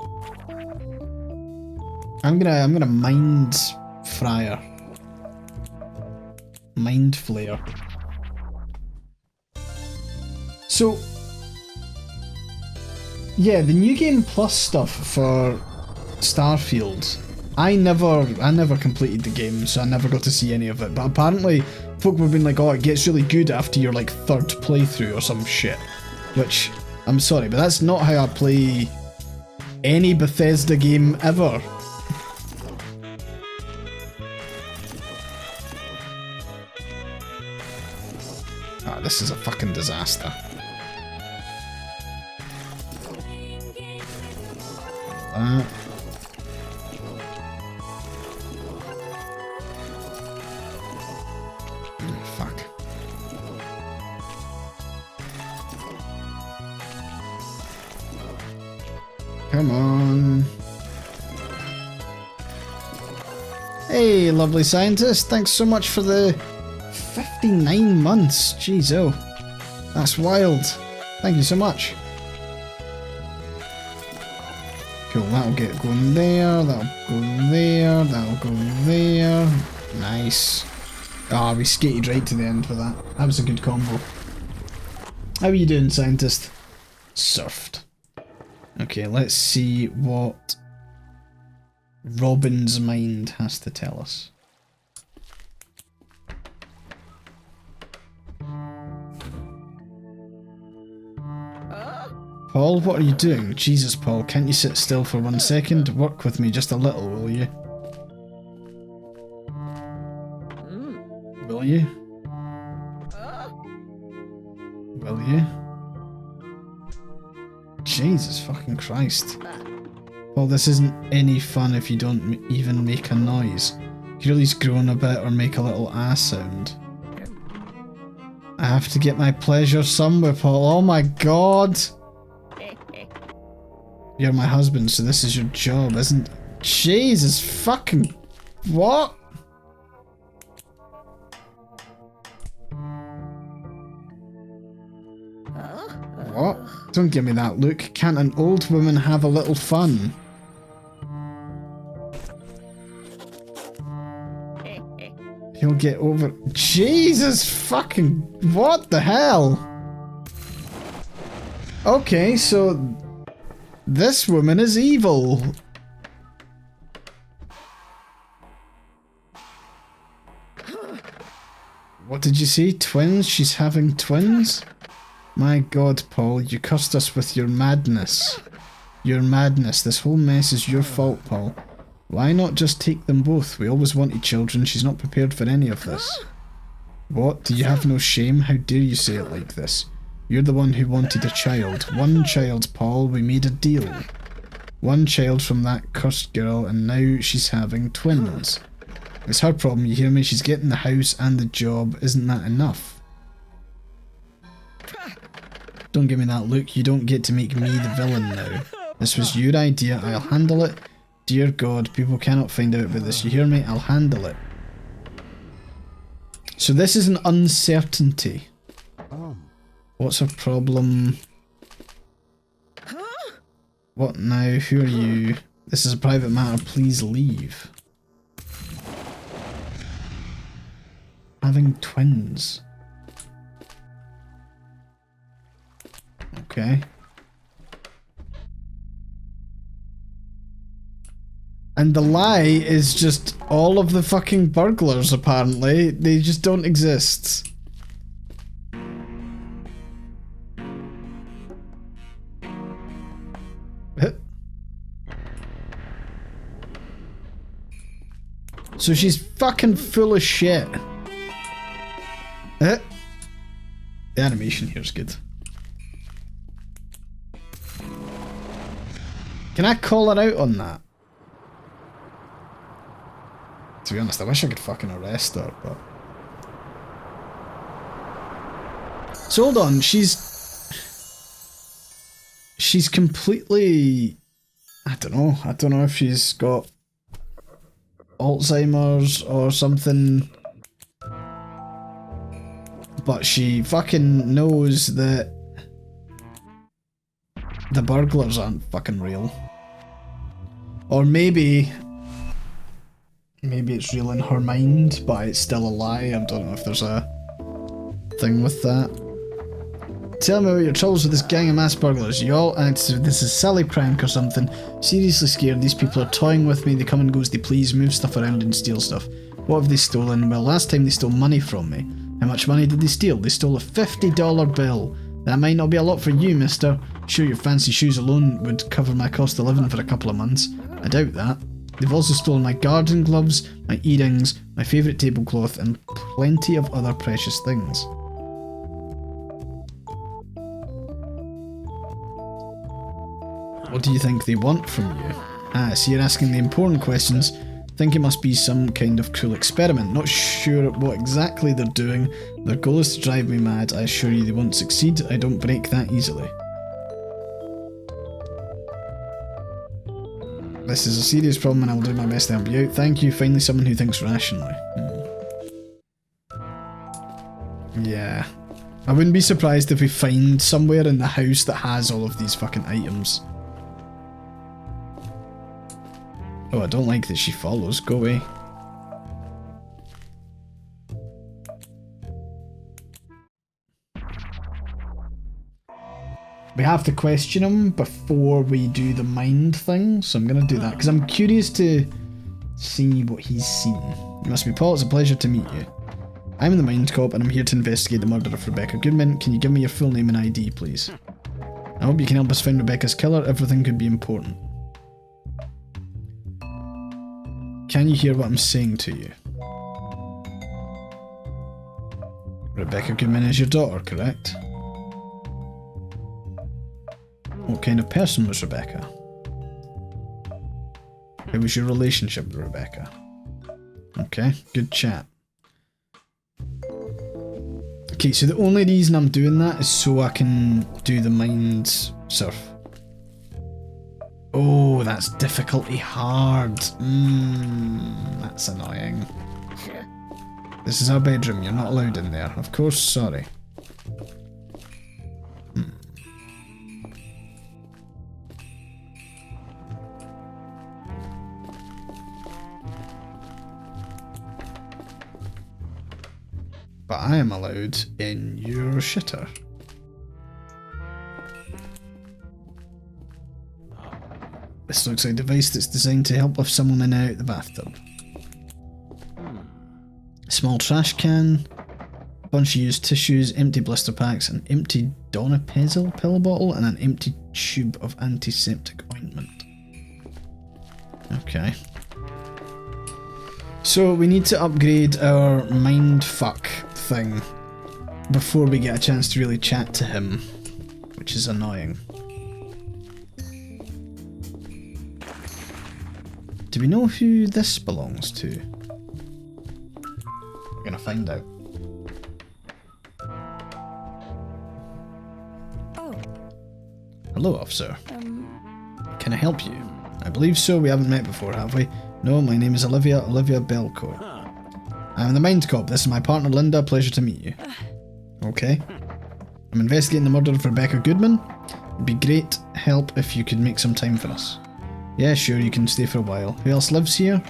I'm gonna mind fryer. Mind flare. So, yeah, the New Game Plus stuff for Starfield, I never completed the game, so I never got to see any of it, but apparently folk have been like, oh, it gets really good after your like third playthrough or some shit, which, I'm sorry, but that's not how I play any Bethesda game ever. Ah, this is a fucking disaster. Oh, fuck. Come on. Hey, lovely scientist. Thanks so much for the 59 months. Jeez, oh. That's wild. Thank you so much. Cool, that'll get going there, that'll go there, that'll go there. Nice. Ah, we skated right to the end for that. That was a good combo. How are you doing, scientist? Surfed. Okay, let's see what Robin's mind has to tell us. Paul, what are you doing? Jesus, Paul, can't you sit still for 1 second? Work with me just a little, will you? Will you? Will you? Jesus fucking Christ. Paul, this isn't any fun if you don't even make a noise. Could you at least groan a bit or make a little ass sound? I have to get my pleasure somewhere, Paul. Oh my god! You're my husband, so this is your job, isn't it? Jesus fucking... What? What? Don't give me that look. Can't an old woman have a little fun? He'll get over... Jesus fucking... What the hell? Okay, so... This woman is evil. What did you say? Twins? She's having twins? My god, Paul, you cursed us with your madness. Your madness. This whole mess is your fault, Paul. Why not just take them both? We always wanted children. She's not prepared for any of this. What? Do you have no shame? How dare you say it like this? You're the one who wanted a child. One child, Paul. We made a deal. One child from that cursed girl, and now she's having twins. It's her problem, you hear me? She's getting the house and the job. Isn't that enough? Don't give me that look. You don't get to make me the villain now. This was your idea. I'll handle it. Dear God, people cannot find out about this. You hear me? I'll handle it. So this is an uncertainty. What's her problem? What now? Who are you? This is a private matter. Please leave. Having twins. Okay. And the lie is just all of the fucking burglars, apparently. They just don't exist. So she's fucking full of shit. The animation here is good. Can I call her out on that? To be honest, I wish I could fucking arrest her, but... So hold on, she's completely... I don't know if she's got Alzheimer's or something, but she fucking knows that the burglars aren't fucking real. Or maybe it's real in her mind, but it's still a lie. I don't know if there's a thing with that. Tell me about your troubles with this gang of mass burglars. You all act as if this is Sally prank or something. Seriously scared. These people are toying with me. They come and go as they please, move stuff around and steal stuff. What have they stolen? Well, last time they stole money from me. How much money did they steal? They stole a $50 bill. That might not be a lot for you, mister. Sure, your fancy shoes alone would cover my cost of living for a couple of months. I doubt that. They've also stolen my garden gloves, my earrings, my favourite tablecloth, and plenty of other precious things. What do you think they want from you? Ah, so you're asking the important questions. Think it must be some kind of cruel experiment. Not sure what exactly they're doing. Their goal is to drive me mad. I assure you they won't succeed. I don't break that easily. This is a serious problem and I will do my best to help you out. Thank you. Finally someone who thinks rationally. Yeah. I wouldn't be surprised if we find somewhere in the house that has all of these fucking items. Oh, I don't like that she follows. Go away. We have to question him before we do the mind thing, so I'm going to do that, because I'm curious to see what he's seen. You must be Paul, it's a pleasure to meet you. I'm the Mindcop, and I'm here to investigate the murder of Rebecca Goodman. Can you give me your full name and ID, please? I hope you can help us find Rebecca's killer. Everything could be important. Can you hear what I'm saying to you? Rebecca Goodman is your daughter, correct? What kind of person was Rebecca? How was your relationship with Rebecca? Okay, good chat. Okay, so the only reason I'm doing that is so I can do the mind surf. Oh, that's difficulty hard. That's annoying. This is our bedroom, you're not allowed in there. Of course, sorry. but I am allowed in your shitter. This looks like a device that's designed to help lift someone in and out of the bathtub. A small trash can, a bunch of used tissues, empty blister packs, an empty Donepezil pill bottle, and an empty tube of antiseptic ointment. Okay. So we need to upgrade our mindfuck thing before we get a chance to really chat to him, which is annoying. Do we know who this belongs to? We're gonna find out. Oh. Hello, officer. Can I help you? I believe so. We haven't met before, have we? No, my name is Olivia Belcourt. I'm the Mindcop. This is my partner Linda. Pleasure to meet you. Okay. I'm investigating the murder of Rebecca Goodman. It'd be great help if you could make some time for us. Yeah, sure, you can stay for a while. Who else lives here?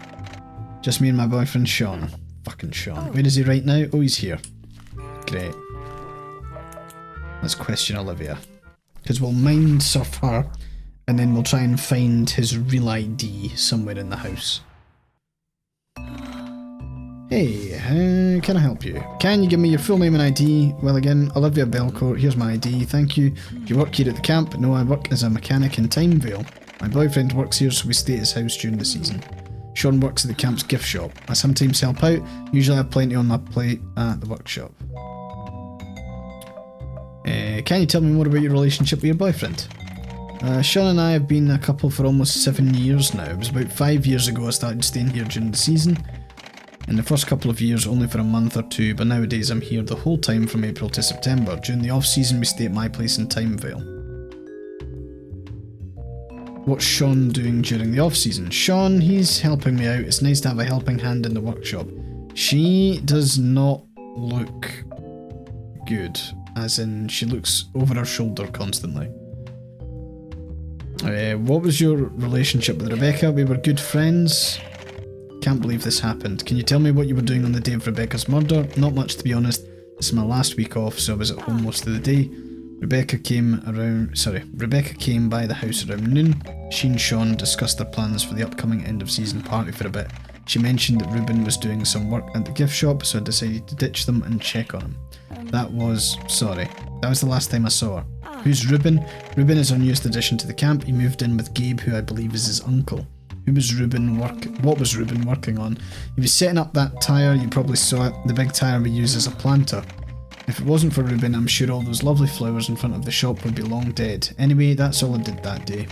Just me and my boyfriend Sean. Fucking Sean. Where is he right now? Oh, he's here. Great. Let's question Olivia. Because we'll mind surf her, and then we'll try and find his real ID somewhere in the house. Hey, how can I help you? Can you give me your full name and ID? Well, again, Olivia Belcourt, here's my ID, thank you. Do you work here at the camp? No, I work as a mechanic in Timevale. My boyfriend works here, so we stay at his house during the season. Sean works at the camp's gift shop. I sometimes help out, usually I have plenty on my plate at the workshop. Can you tell me more about your relationship with your boyfriend? Sean and I have been a couple for almost 7 years now. It was about 5 years ago I started staying here during the season. In the first couple of years only for a month or two, but nowadays I'm here the whole time from April to September. During the off-season we stay at my place in Timevale. What's Sean doing during the off-season? Sean, he's helping me out. It's nice to have a helping hand in the workshop. She does not look good, as in she looks over her shoulder constantly. What was your relationship with Rebecca? We were good friends. Can't believe this happened. Can you tell me what you were doing on the day of Rebecca's murder? Not much, to be honest. This is my last week off, so I was at home most of the day. Rebecca came by the house around noon. She and Sean discussed their plans for the upcoming end of season party for a bit. She mentioned that Ruben was doing some work at the gift shop, so I decided to ditch them and check on him. That was the last time I saw her. Who's Ruben? Ruben is our newest addition to the camp. He moved in with Gabe, who I believe is his uncle. What was Ruben working on? He was setting up that tyre, you probably saw it, the big tyre we use as a planter. If it wasn't for Ruben, I'm sure all those lovely flowers in front of the shop would be long dead. Anyway, that's all I did that day.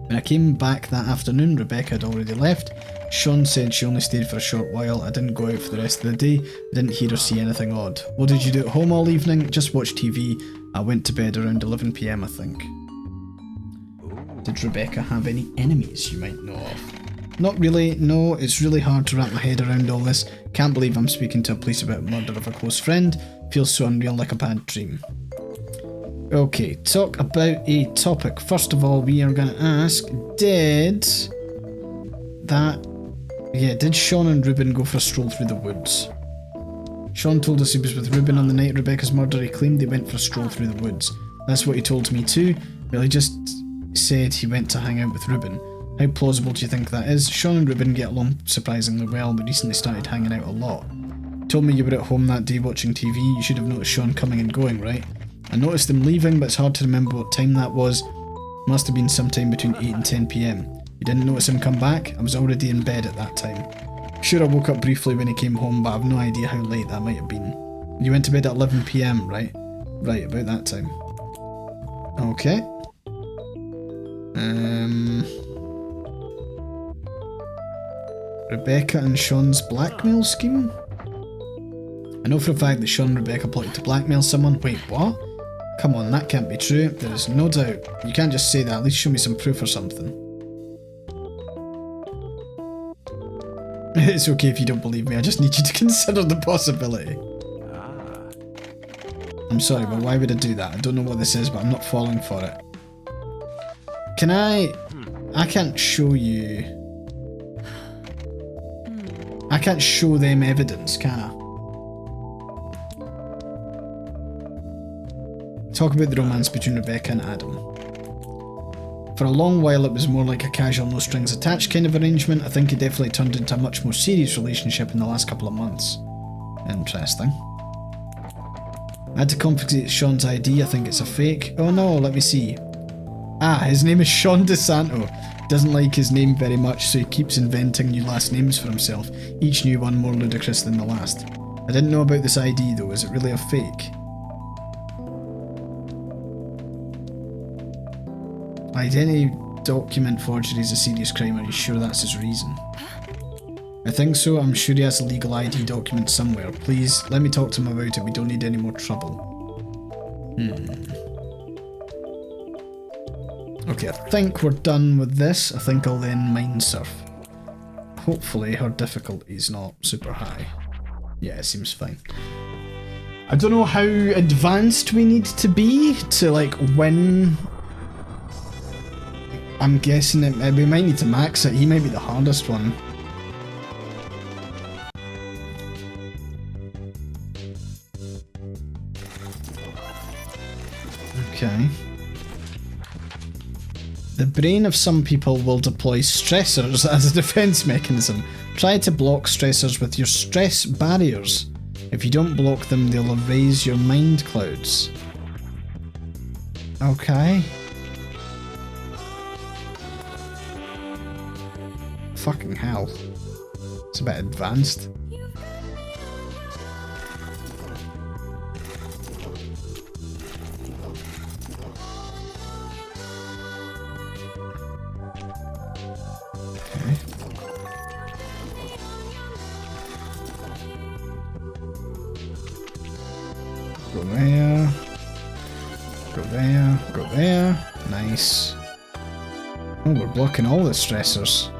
When I came back that afternoon, Rebecca had already left. Sean said she only stayed for a short while. I didn't go out for the rest of the day. I didn't hear or see anything odd. What did you do at home all evening? Just watch TV. I went to bed around 11 PM, I think. Did Rebecca have any enemies you might know of? Not really, no. It's really hard to wrap my head around all this. Can't believe I'm speaking to a police about the murder of a close friend. Feels so unreal, like a bad dream. Okay, talk about a topic. First of all, we are going to ask, did Sean and Ruben go for a stroll through the woods? Sean told us he was with Ruben on the night of Rebecca's murder. He claimed they went for a stroll through the woods. That's what he told me too. Well, he just said he went to hang out with Ruben. How plausible do you think that is? Sean and Ruben get along surprisingly well, but recently started hanging out a lot. Told me you were at home that day watching TV. You should have noticed Sean coming and going, right? I noticed him leaving, but it's hard to remember what time that was. Must have been sometime between 8 and 10 PM. You didn't notice him come back? I was already in bed at that time. Sure, I woke up briefly when he came home, but I have no idea how late that might have been. You went to bed at 11 PM, right? Right, about that time. Okay. Rebecca and Sean's blackmail scheme? I know for a fact that Sean and Rebecca plotted to blackmail someone. Wait, what? Come on, that can't be true. There is no doubt. You can't just say that. At least show me some proof or something. It's okay if you don't believe me. I just need you to consider the possibility. I'm sorry, but why would I do that? I don't know what this is, but I'm not falling for it. Can I can't show you... I can't show them evidence, can I? Talk about the romance between Rebecca and Adam. For a long while it was more like a casual no strings attached kind of arrangement. I think it definitely turned into a much more serious relationship in the last couple of months. Interesting. I had to confiscate Sean's ID, I think it's a fake. Oh no, let me see. Ah, his name is Sean DeSanto. Doesn't like his name very much, so he keeps inventing new last names for himself, each new one more ludicrous than the last. I didn't know about this ID though, is it really a fake? Identity document forgery is a serious crime, are you sure that's his reason? I think so, I'm sure he has a legal ID document somewhere. Please, let me talk to him about it, we don't need any more trouble. Okay, I think we're done with this. I think I'll then mind surf. Hopefully her difficulty's not super high. Yeah, it seems fine. I don't know how advanced we need to be to like win. I'm guessing we might need to max it. He might be the hardest one. Okay. The brain of some people will deploy stressors as a defense mechanism. Try to block stressors with your stress barriers. If you don't block them, they'll erase your mind clouds. Okay. Fucking hell. It's a bit advanced. Go there. Go there. Go there. Nice. Oh, we're blocking all the stressors.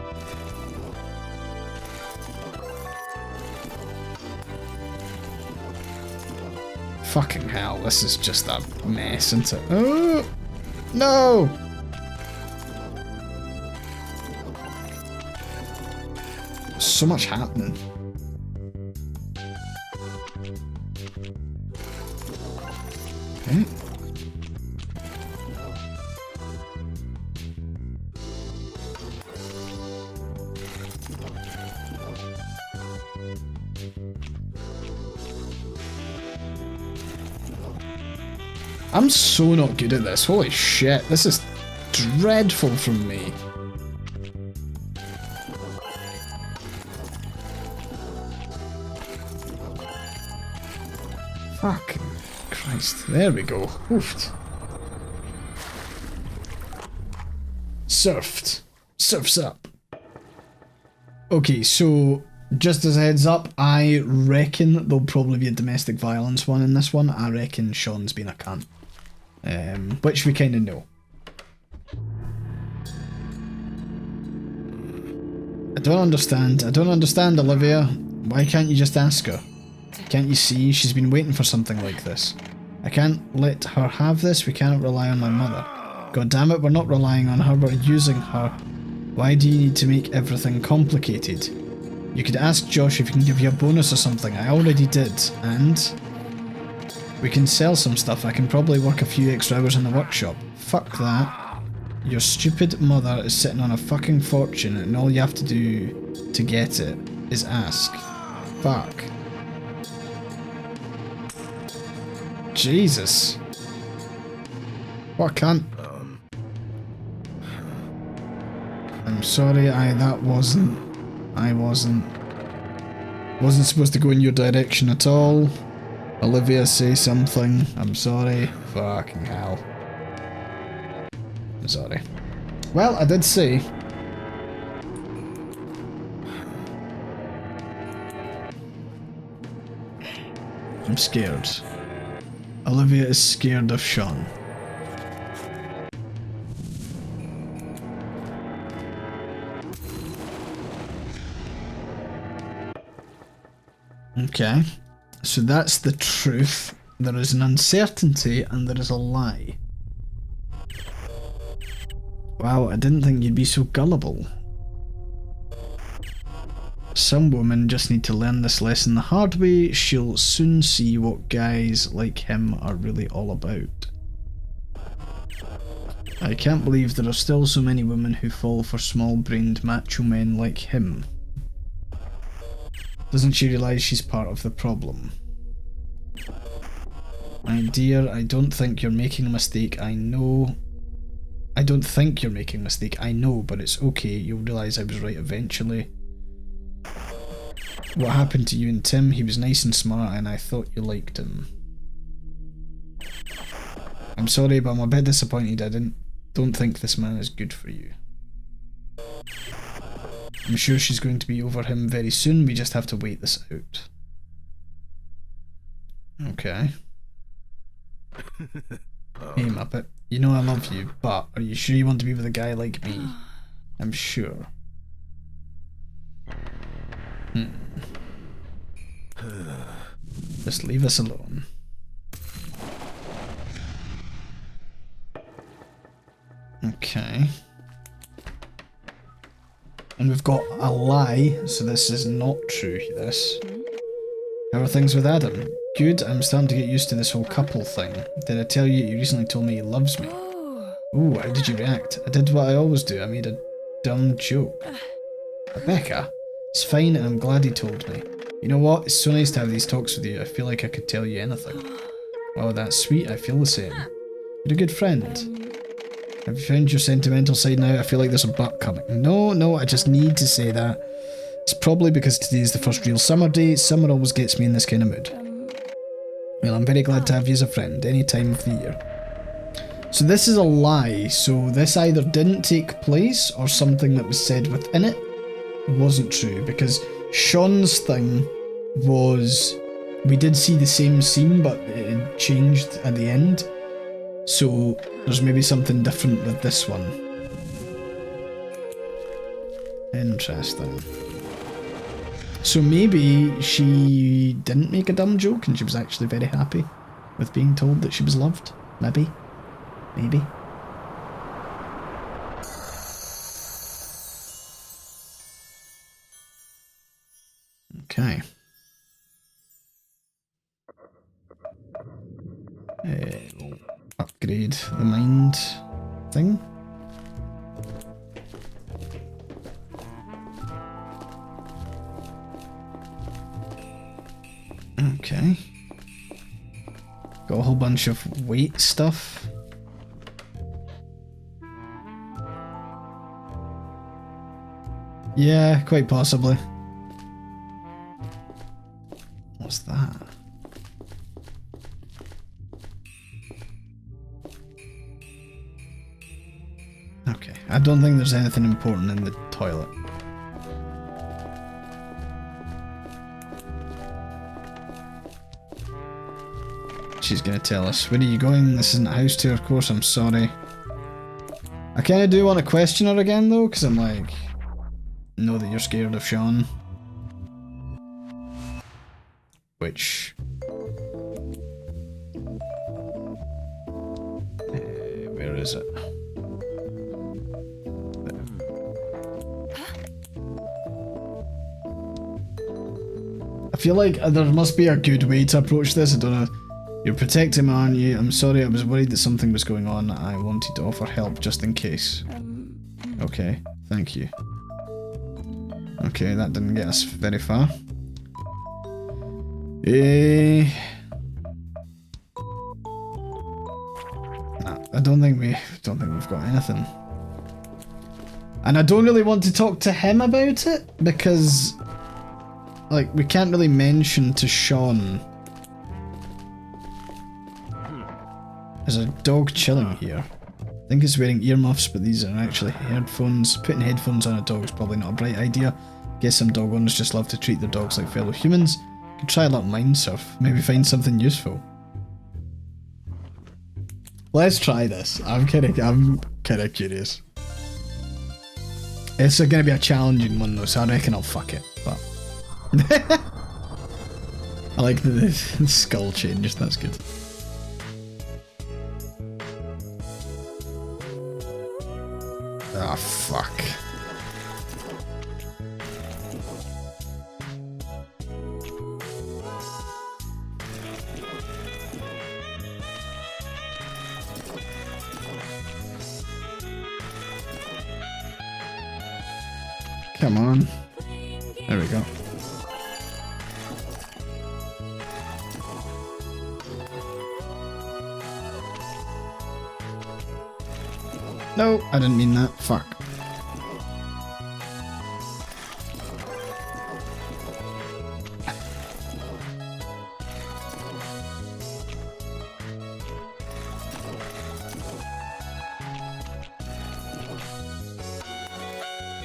Fucking hell, this is just a mess, isn't it? Oh! No! So much happening. Okay. I'm so not good at this. Holy shit, this is dreadful from me. Fucking Christ. There we go. Oofed. Surfed. Surfs up. Okay, so just as a heads up, I reckon there'll probably be a domestic violence one in this one. I reckon Sean's been a cunt. Which we kind of know. I don't understand, Olivia. Why can't you just ask her? Can't you see? She's been waiting for something like this. I can't let her have this. We cannot rely on my mother. God damn it, we're not relying on her, we're using her. Why do you need to make everything complicated? You could ask Josh if he can give you a bonus or something. I already did, and we can sell some stuff. I can probably work a few extra hours in the workshop. Fuck that. Your stupid mother is sitting on a fucking fortune and all you have to do to get it is ask. Fuck. Jesus. What a cunt. I'm sorry, I wasn't supposed to go in your direction at all. Olivia, say something. I'm sorry. Fucking hell. I'm sorry. Well, I did say. I'm scared. Olivia is scared of Sean. Okay, so that's the truth. There is an uncertainty and there is a lie. Wow, I didn't think you'd be so gullible. Some women just need to learn this lesson the hard way. She'll soon see what guys like him are really all about. I can't believe there are still so many women who fall for small-brained macho men like him. Doesn't she realise she's part of the problem? My dear, I don't think you're making a mistake, I know. I don't think you're making a mistake, I know, but it's okay, you'll realise I was right eventually. What happened to you and Tim? He was nice and smart and I thought you liked him. I'm sorry, but I'm a bit disappointed. I don't think this man is good for you. I'm sure she's going to be over him very soon, we just have to wait this out. Okay. Hey Muppet, you know I love you, but are you sure you want to be with a guy like me? I'm sure. Just leave us alone. Okay. And we've got a lie, so this is not true, this. How are things with Adam? Good, I'm starting to get used to this whole couple thing. Did I tell you recently told me he loves me? Ooh, how did you react? I did what I always do, I made a dumb joke. Rebecca, it's fine and I'm glad he told me. You know what, it's so nice to have these talks with you, I feel like I could tell you anything. Oh, that's sweet, I feel the same. You're a good friend. Have you found your sentimental side now? I feel like there's a but coming. No, I just need to say that. It's probably because today is the first real summer day. Summer always gets me in this kind of mood. Well, I'm very glad to have you as a friend, any time of the year. So this is a lie, so this either didn't take place or something that was said within it wasn't true, because Sean's thing was, we did see the same scene but it changed at the end. So there's maybe something different with this one. Interesting. So maybe she didn't make a dumb joke and she was actually very happy with being told that she was loved. Maybe. Maybe. Okay. We'll upgrade the mind thing. Okay. Got a whole bunch of weight stuff. Yeah, quite possibly. What's that? Okay, I don't think there's anything important in the toilet. She's gonna tell us. Where are you going? This isn't a house tour, of course, I'm sorry. I kinda do want to question her again though, because I'm like, know that you're scared of Sean. Which... where is it? I feel like there must be a good way to approach this, I don't know. You're protecting me, aren't you? I'm sorry, I was worried that something was going on. I wanted to offer help just in case. Okay, thank you. Okay, that didn't get us very far. Nah, I don't think we've got anything. And I don't really want to talk to him about it because, like, we can't really mention to Sean. There's a dog chilling here. I think it's wearing earmuffs, but these are actually headphones. Putting headphones on a dog is probably not a bright idea. Guess some dog owners just love to treat their dogs like fellow humans. Could try a little mind surf. Maybe find something useful. Let's try this. I'm kinda curious. It's gonna be a challenging one though, so I reckon I'll fuck it. But I like the skull change. That's good. Ah, fuck. Come on. There we go. No, I didn't mean that. Fuck.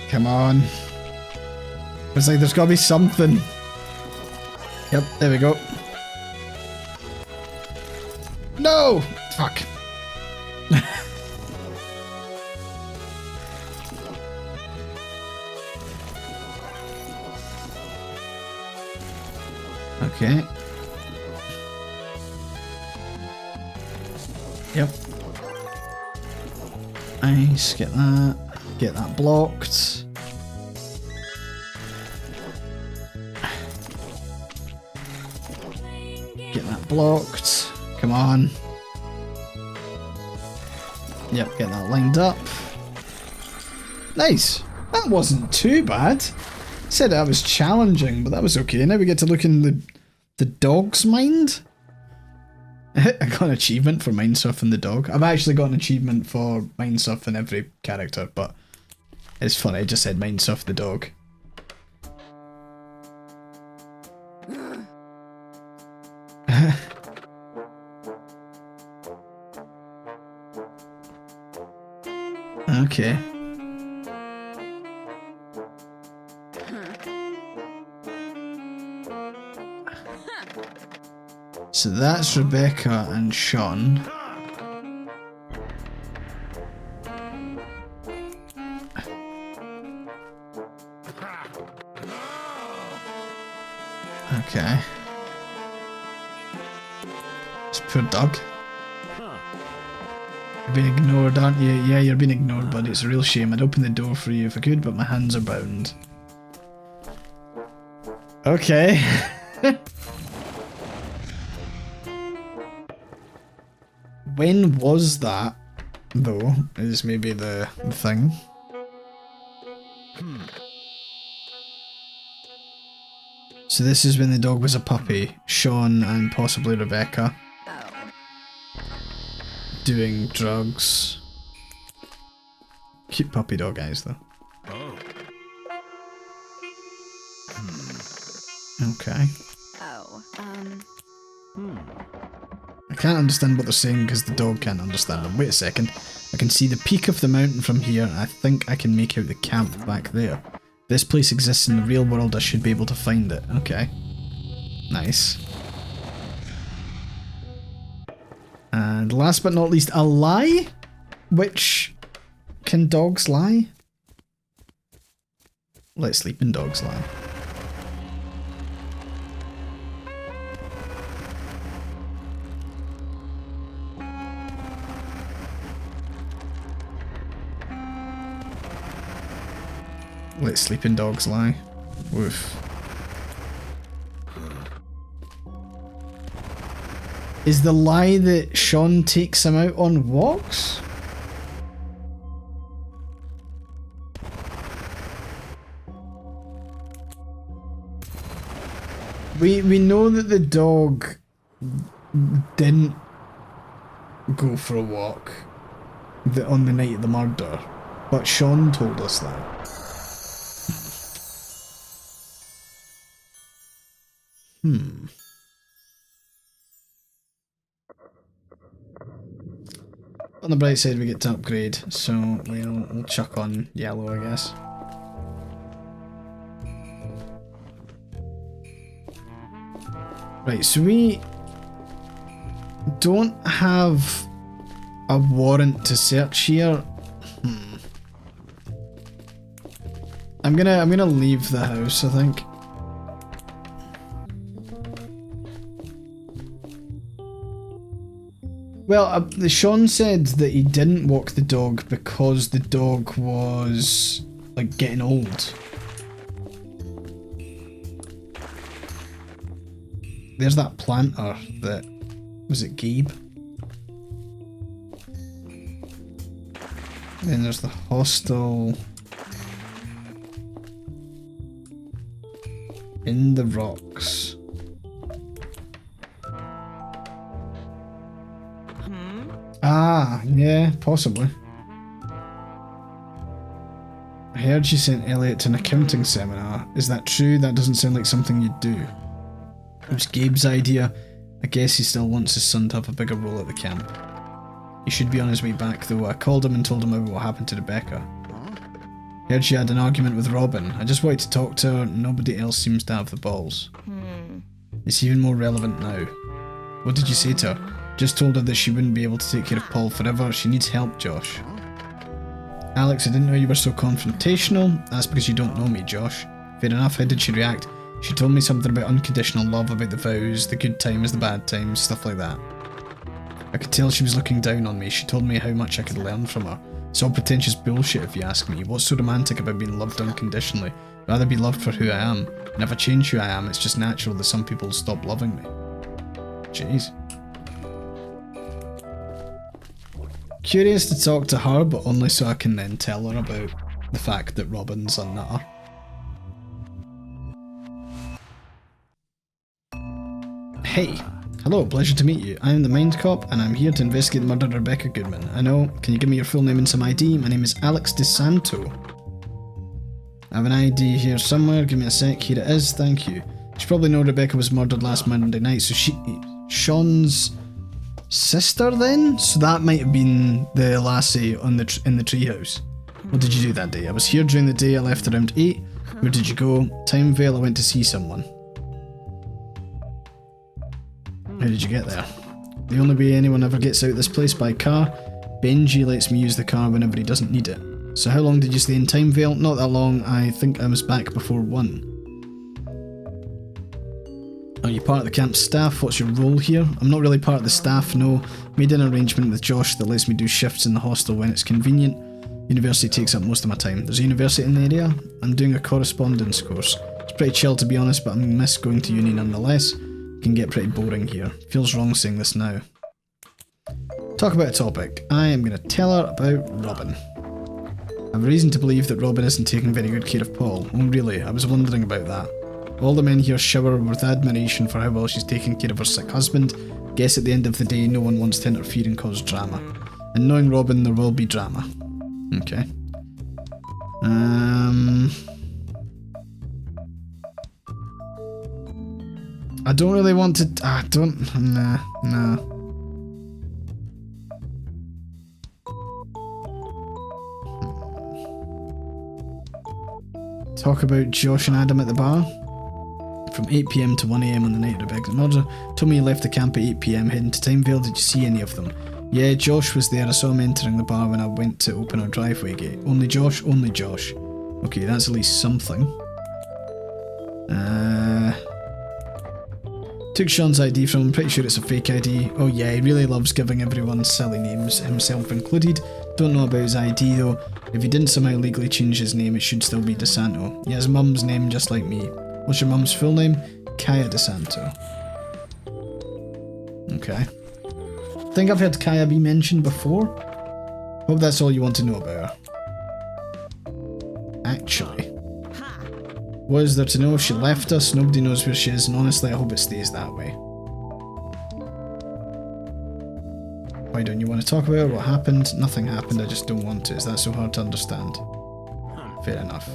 Come on. It's like there's gotta be something. Yep, there we go. No! Fuck. Okay. Yep. Nice, get that. Get that blocked. Get that blocked. Come on. Yep, get that lined up. Nice. That wasn't too bad. Said that was challenging, but that was okay. Now we get to look in the dog's mind. I got an achievement for mind surfing the dog. I've actually got an achievement for mind surfing every character, but it's funny, I just said mind surf the dog. Okay. So that's Rebecca and Sean. Okay. It's poor dog. You're being ignored, aren't you? Yeah, you're being ignored, buddy. It's a real shame. I'd open the door for you if I could, but my hands are bound. Okay. When was that, though, is maybe the thing. So this is when the dog was a puppy. Sean and possibly Rebecca. Doing drugs. Cute puppy dog eyes, though. Okay. I can't understand what they're saying because the dog can't understand them. Wait a second. I can see the peak of the mountain from here, and I think I can make out the camp back there. If this place exists in the real world, I should be able to find it. Okay. Nice. And last but not least, a lie? Which... Can dogs lie? Let sleeping dogs lie. Let sleeping dogs lie. Woof. Is the lie that Sean takes him out on walks? We know that the dog didn't go for a walk on the night of the murder, but Sean told us that. On the bright side, we get to upgrade, so we'll chuck on yellow, I guess. Right, so we don't have a warrant to search here. I'm gonna leave the house, I think. Well, Sean said that he didn't walk the dog because the dog was, like, getting old. There's that planter that... Was it Gabe? Then there's the hostel. In the rocks. Ah, yeah, possibly. I heard you sent Elliot to an accounting seminar. Is that true? That doesn't sound like something you'd do. It was Gabe's idea. I guess he still wants his son to have a bigger role at the camp. He should be on his way back though. I called him and told him about what happened to Rebecca. Heard she had an argument with Robin. I just wanted to talk to her. Nobody else seems to have the balls. It's even more relevant now. What did you say to her? Just told her that she wouldn't be able to take care of Paul forever. She needs help, Josh. Alex, I didn't know you were so confrontational. That's because you don't know me, Josh. Fair enough, how did she react? She told me something about unconditional love, about the vows, the good times, the bad times, stuff like that. I could tell she was looking down on me. She told me how much I could learn from her. It's all pretentious bullshit if you ask me. What's so romantic about being loved unconditionally? I'd rather be loved for who I am. And if I change who I am, it's just natural that some people stop loving me. Jeez. Curious to talk to her, but only so I can then tell her about the fact that Robin's a nutter. Hey. Hello, pleasure to meet you. I am the Mindcop, and I'm here to investigate the murder of Rebecca Goodman. I know. Can you give me your full name and some ID? My name is Alex DeSanto. I have an ID here somewhere. Give me a sec. Here it is. Thank you. You probably know Rebecca was murdered last Monday night, so Sean's sister then? So that might have been the lassie on in the treehouse. What did you do that day? I was here during the day. I left around 8. Where did you go? Timevale. I went to see someone. How did you get there? The only way anyone ever gets out of this place by car. Benji lets me use the car whenever he doesn't need it. So how long did you stay in Timevale? Not that long. I think I was back before 1. Are you part of the camp staff? What's your role here? I'm not really part of the staff, no. Made an arrangement with Josh that lets me do shifts in the hostel when it's convenient. University takes up most of my time. There's a university in the area. I'm doing a correspondence course. It's pretty chill to be honest, but I miss going to uni nonetheless. It can get pretty boring here. Feels wrong saying this now. Talk about a topic. I am going to tell her about Robin. I have a reason to believe that Robin isn't taking very good care of Paul. Oh really? I was wondering about that. All the men here shower with admiration for how well she's taking care of her sick husband. Guess at the end of the day, no one wants to interfere and cause drama. And knowing Robin, there will be drama. Okay. I don't really want to... Nah. Talk about Josh and Adam at the bar. From 8 PM to 1 AM on the night of Rebecca's murder. Told me he left the camp at 8 PM heading to Timevale. Did you see any of them? Yeah, Josh was there. I saw him entering the bar when I went to open our driveway gate. Only Josh? Only Josh. Okay, that's at least something. Took Sean's ID from him. Pretty sure it's a fake ID. Oh yeah, he really loves giving everyone silly names, himself included. Don't know about his ID though. If he didn't somehow legally change his name, it should still be DeSanto. He has mum's name just like me. What's your mum's full name? Kaya DeSanto. Okay. I think I've heard Kaya be mentioned before. Hope that's all you want to know about her. Actually. What is there to know? She left us, nobody knows where she is, and honestly I hope it stays that way. Why don't you want to talk about her? What happened? Nothing happened, I just don't want to. Is that so hard to understand? Fair enough.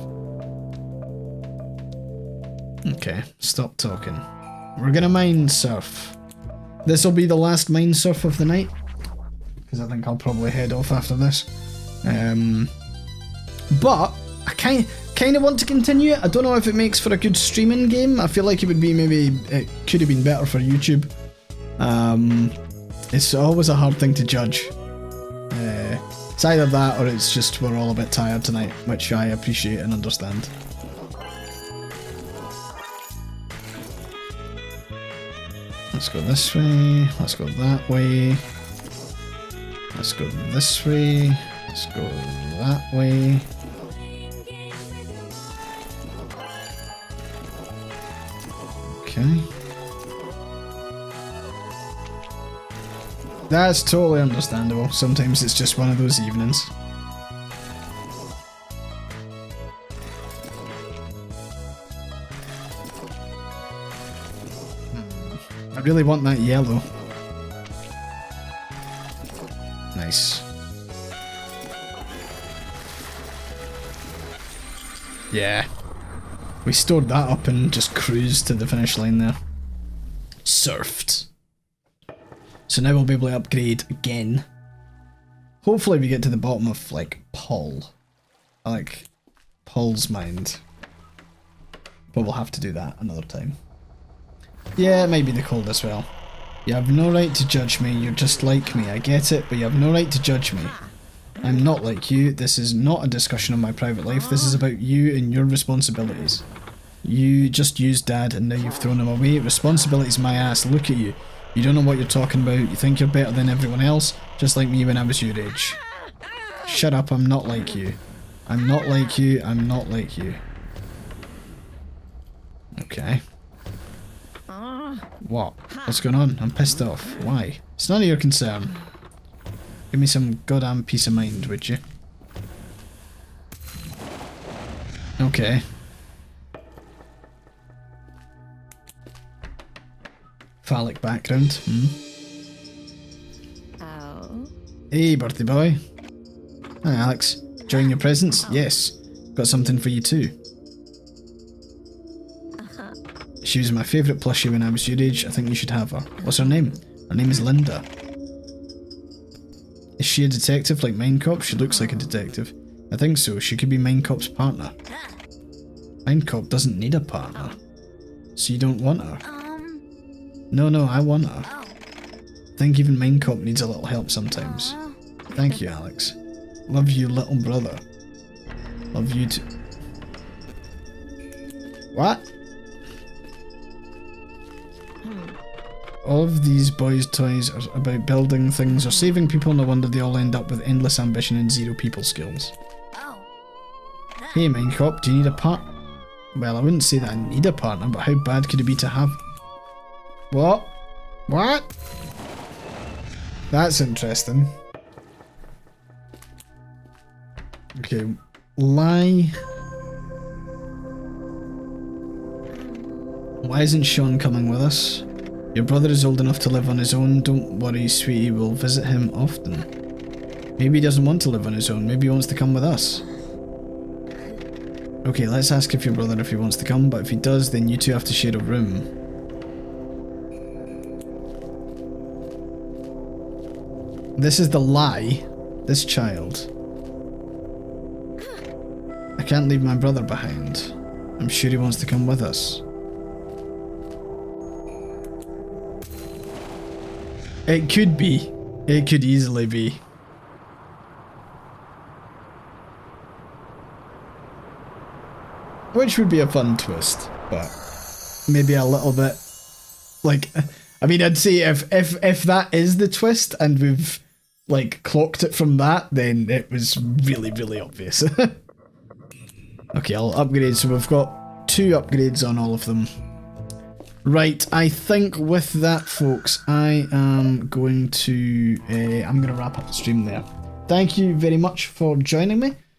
Okay, stop talking. We're gonna mind surf. This will be the last mind surf of the night, because I think I'll probably head off after this. But I kind of want to continue it. I don't know if it makes for a good streaming game. I feel like it would be it could have been better for YouTube. It's always a hard thing to judge. It's either that or it's just we're all a bit tired tonight, which I appreciate and understand. Let's go this way, let's go that way, let's go this way, let's go that way. Okay. That's totally understandable. Sometimes it's just one of those evenings. I really want that yellow. Nice. Yeah. We stored that up and just cruised to the finish line there. Surfed. So now we'll be able to upgrade again. Hopefully we get to the bottom of, like, Paul. I like Paul's mind. But we'll have to do that another time. Yeah, it might be the cold as well. You have no right to judge me, you're just like me, I get it, but you have no right to judge me. I'm not like you, this is not a discussion of my private life, this is about you and your responsibilities. You just used Dad and now you've thrown him away, responsibility's my ass, look at you. You don't know what you're talking about, you think you're better than everyone else, just like me when I was your age. Shut up, I'm not like you. I'm not like you, I'm not like you. Okay. What? What's going on? I'm pissed off. Why? It's none of your concern. Give me some goddamn peace of mind, would you? Okay. Phallic background. Hmm. Oh. Hey, birthday boy. Hi, Alex. Enjoying your presents? Yes. Got something for you too. She was my favourite plushie when I was your age. I think you should have her. What's her name? Her name is Linda. Is she a detective like Mindcop? She looks like a detective. I think so. She could be Mindcop's partner. Mindcop doesn't need a partner. So you don't want her? No, I want her. I think even Mindcop needs a little help sometimes. Thank you, Alex. Love you, little brother. Love you too. What? All of these boys' toys are about building things or saving people, no wonder they all end up with endless ambition and zero people skills. Hey Mindcop, do you need a part? Well, I wouldn't say that I need a partner, but how bad could it be to have... What? What? That's interesting. Okay, lie. Why isn't Sean coming with us? Your brother is old enough to live on his own. Don't worry, sweetie, we'll visit him often. Maybe he doesn't want to live on his own. Maybe he wants to come with us. Okay, let's ask if your brother if he wants to come, but if he does, then you two have to share a room. This is the lie. This child. I can't leave my brother behind. I'm sure he wants to come with us. It could be. It could easily be. Which would be a fun twist, but maybe a little bit like, I mean, I'd say if that is the twist and we've like clocked it from that, then it was really, really obvious. Okay, I'll upgrade. So we've got 2 upgrades on all of them. Right, I think with that, folks, I am going to I'm going to wrap up the stream there. Thank you very much for joining me.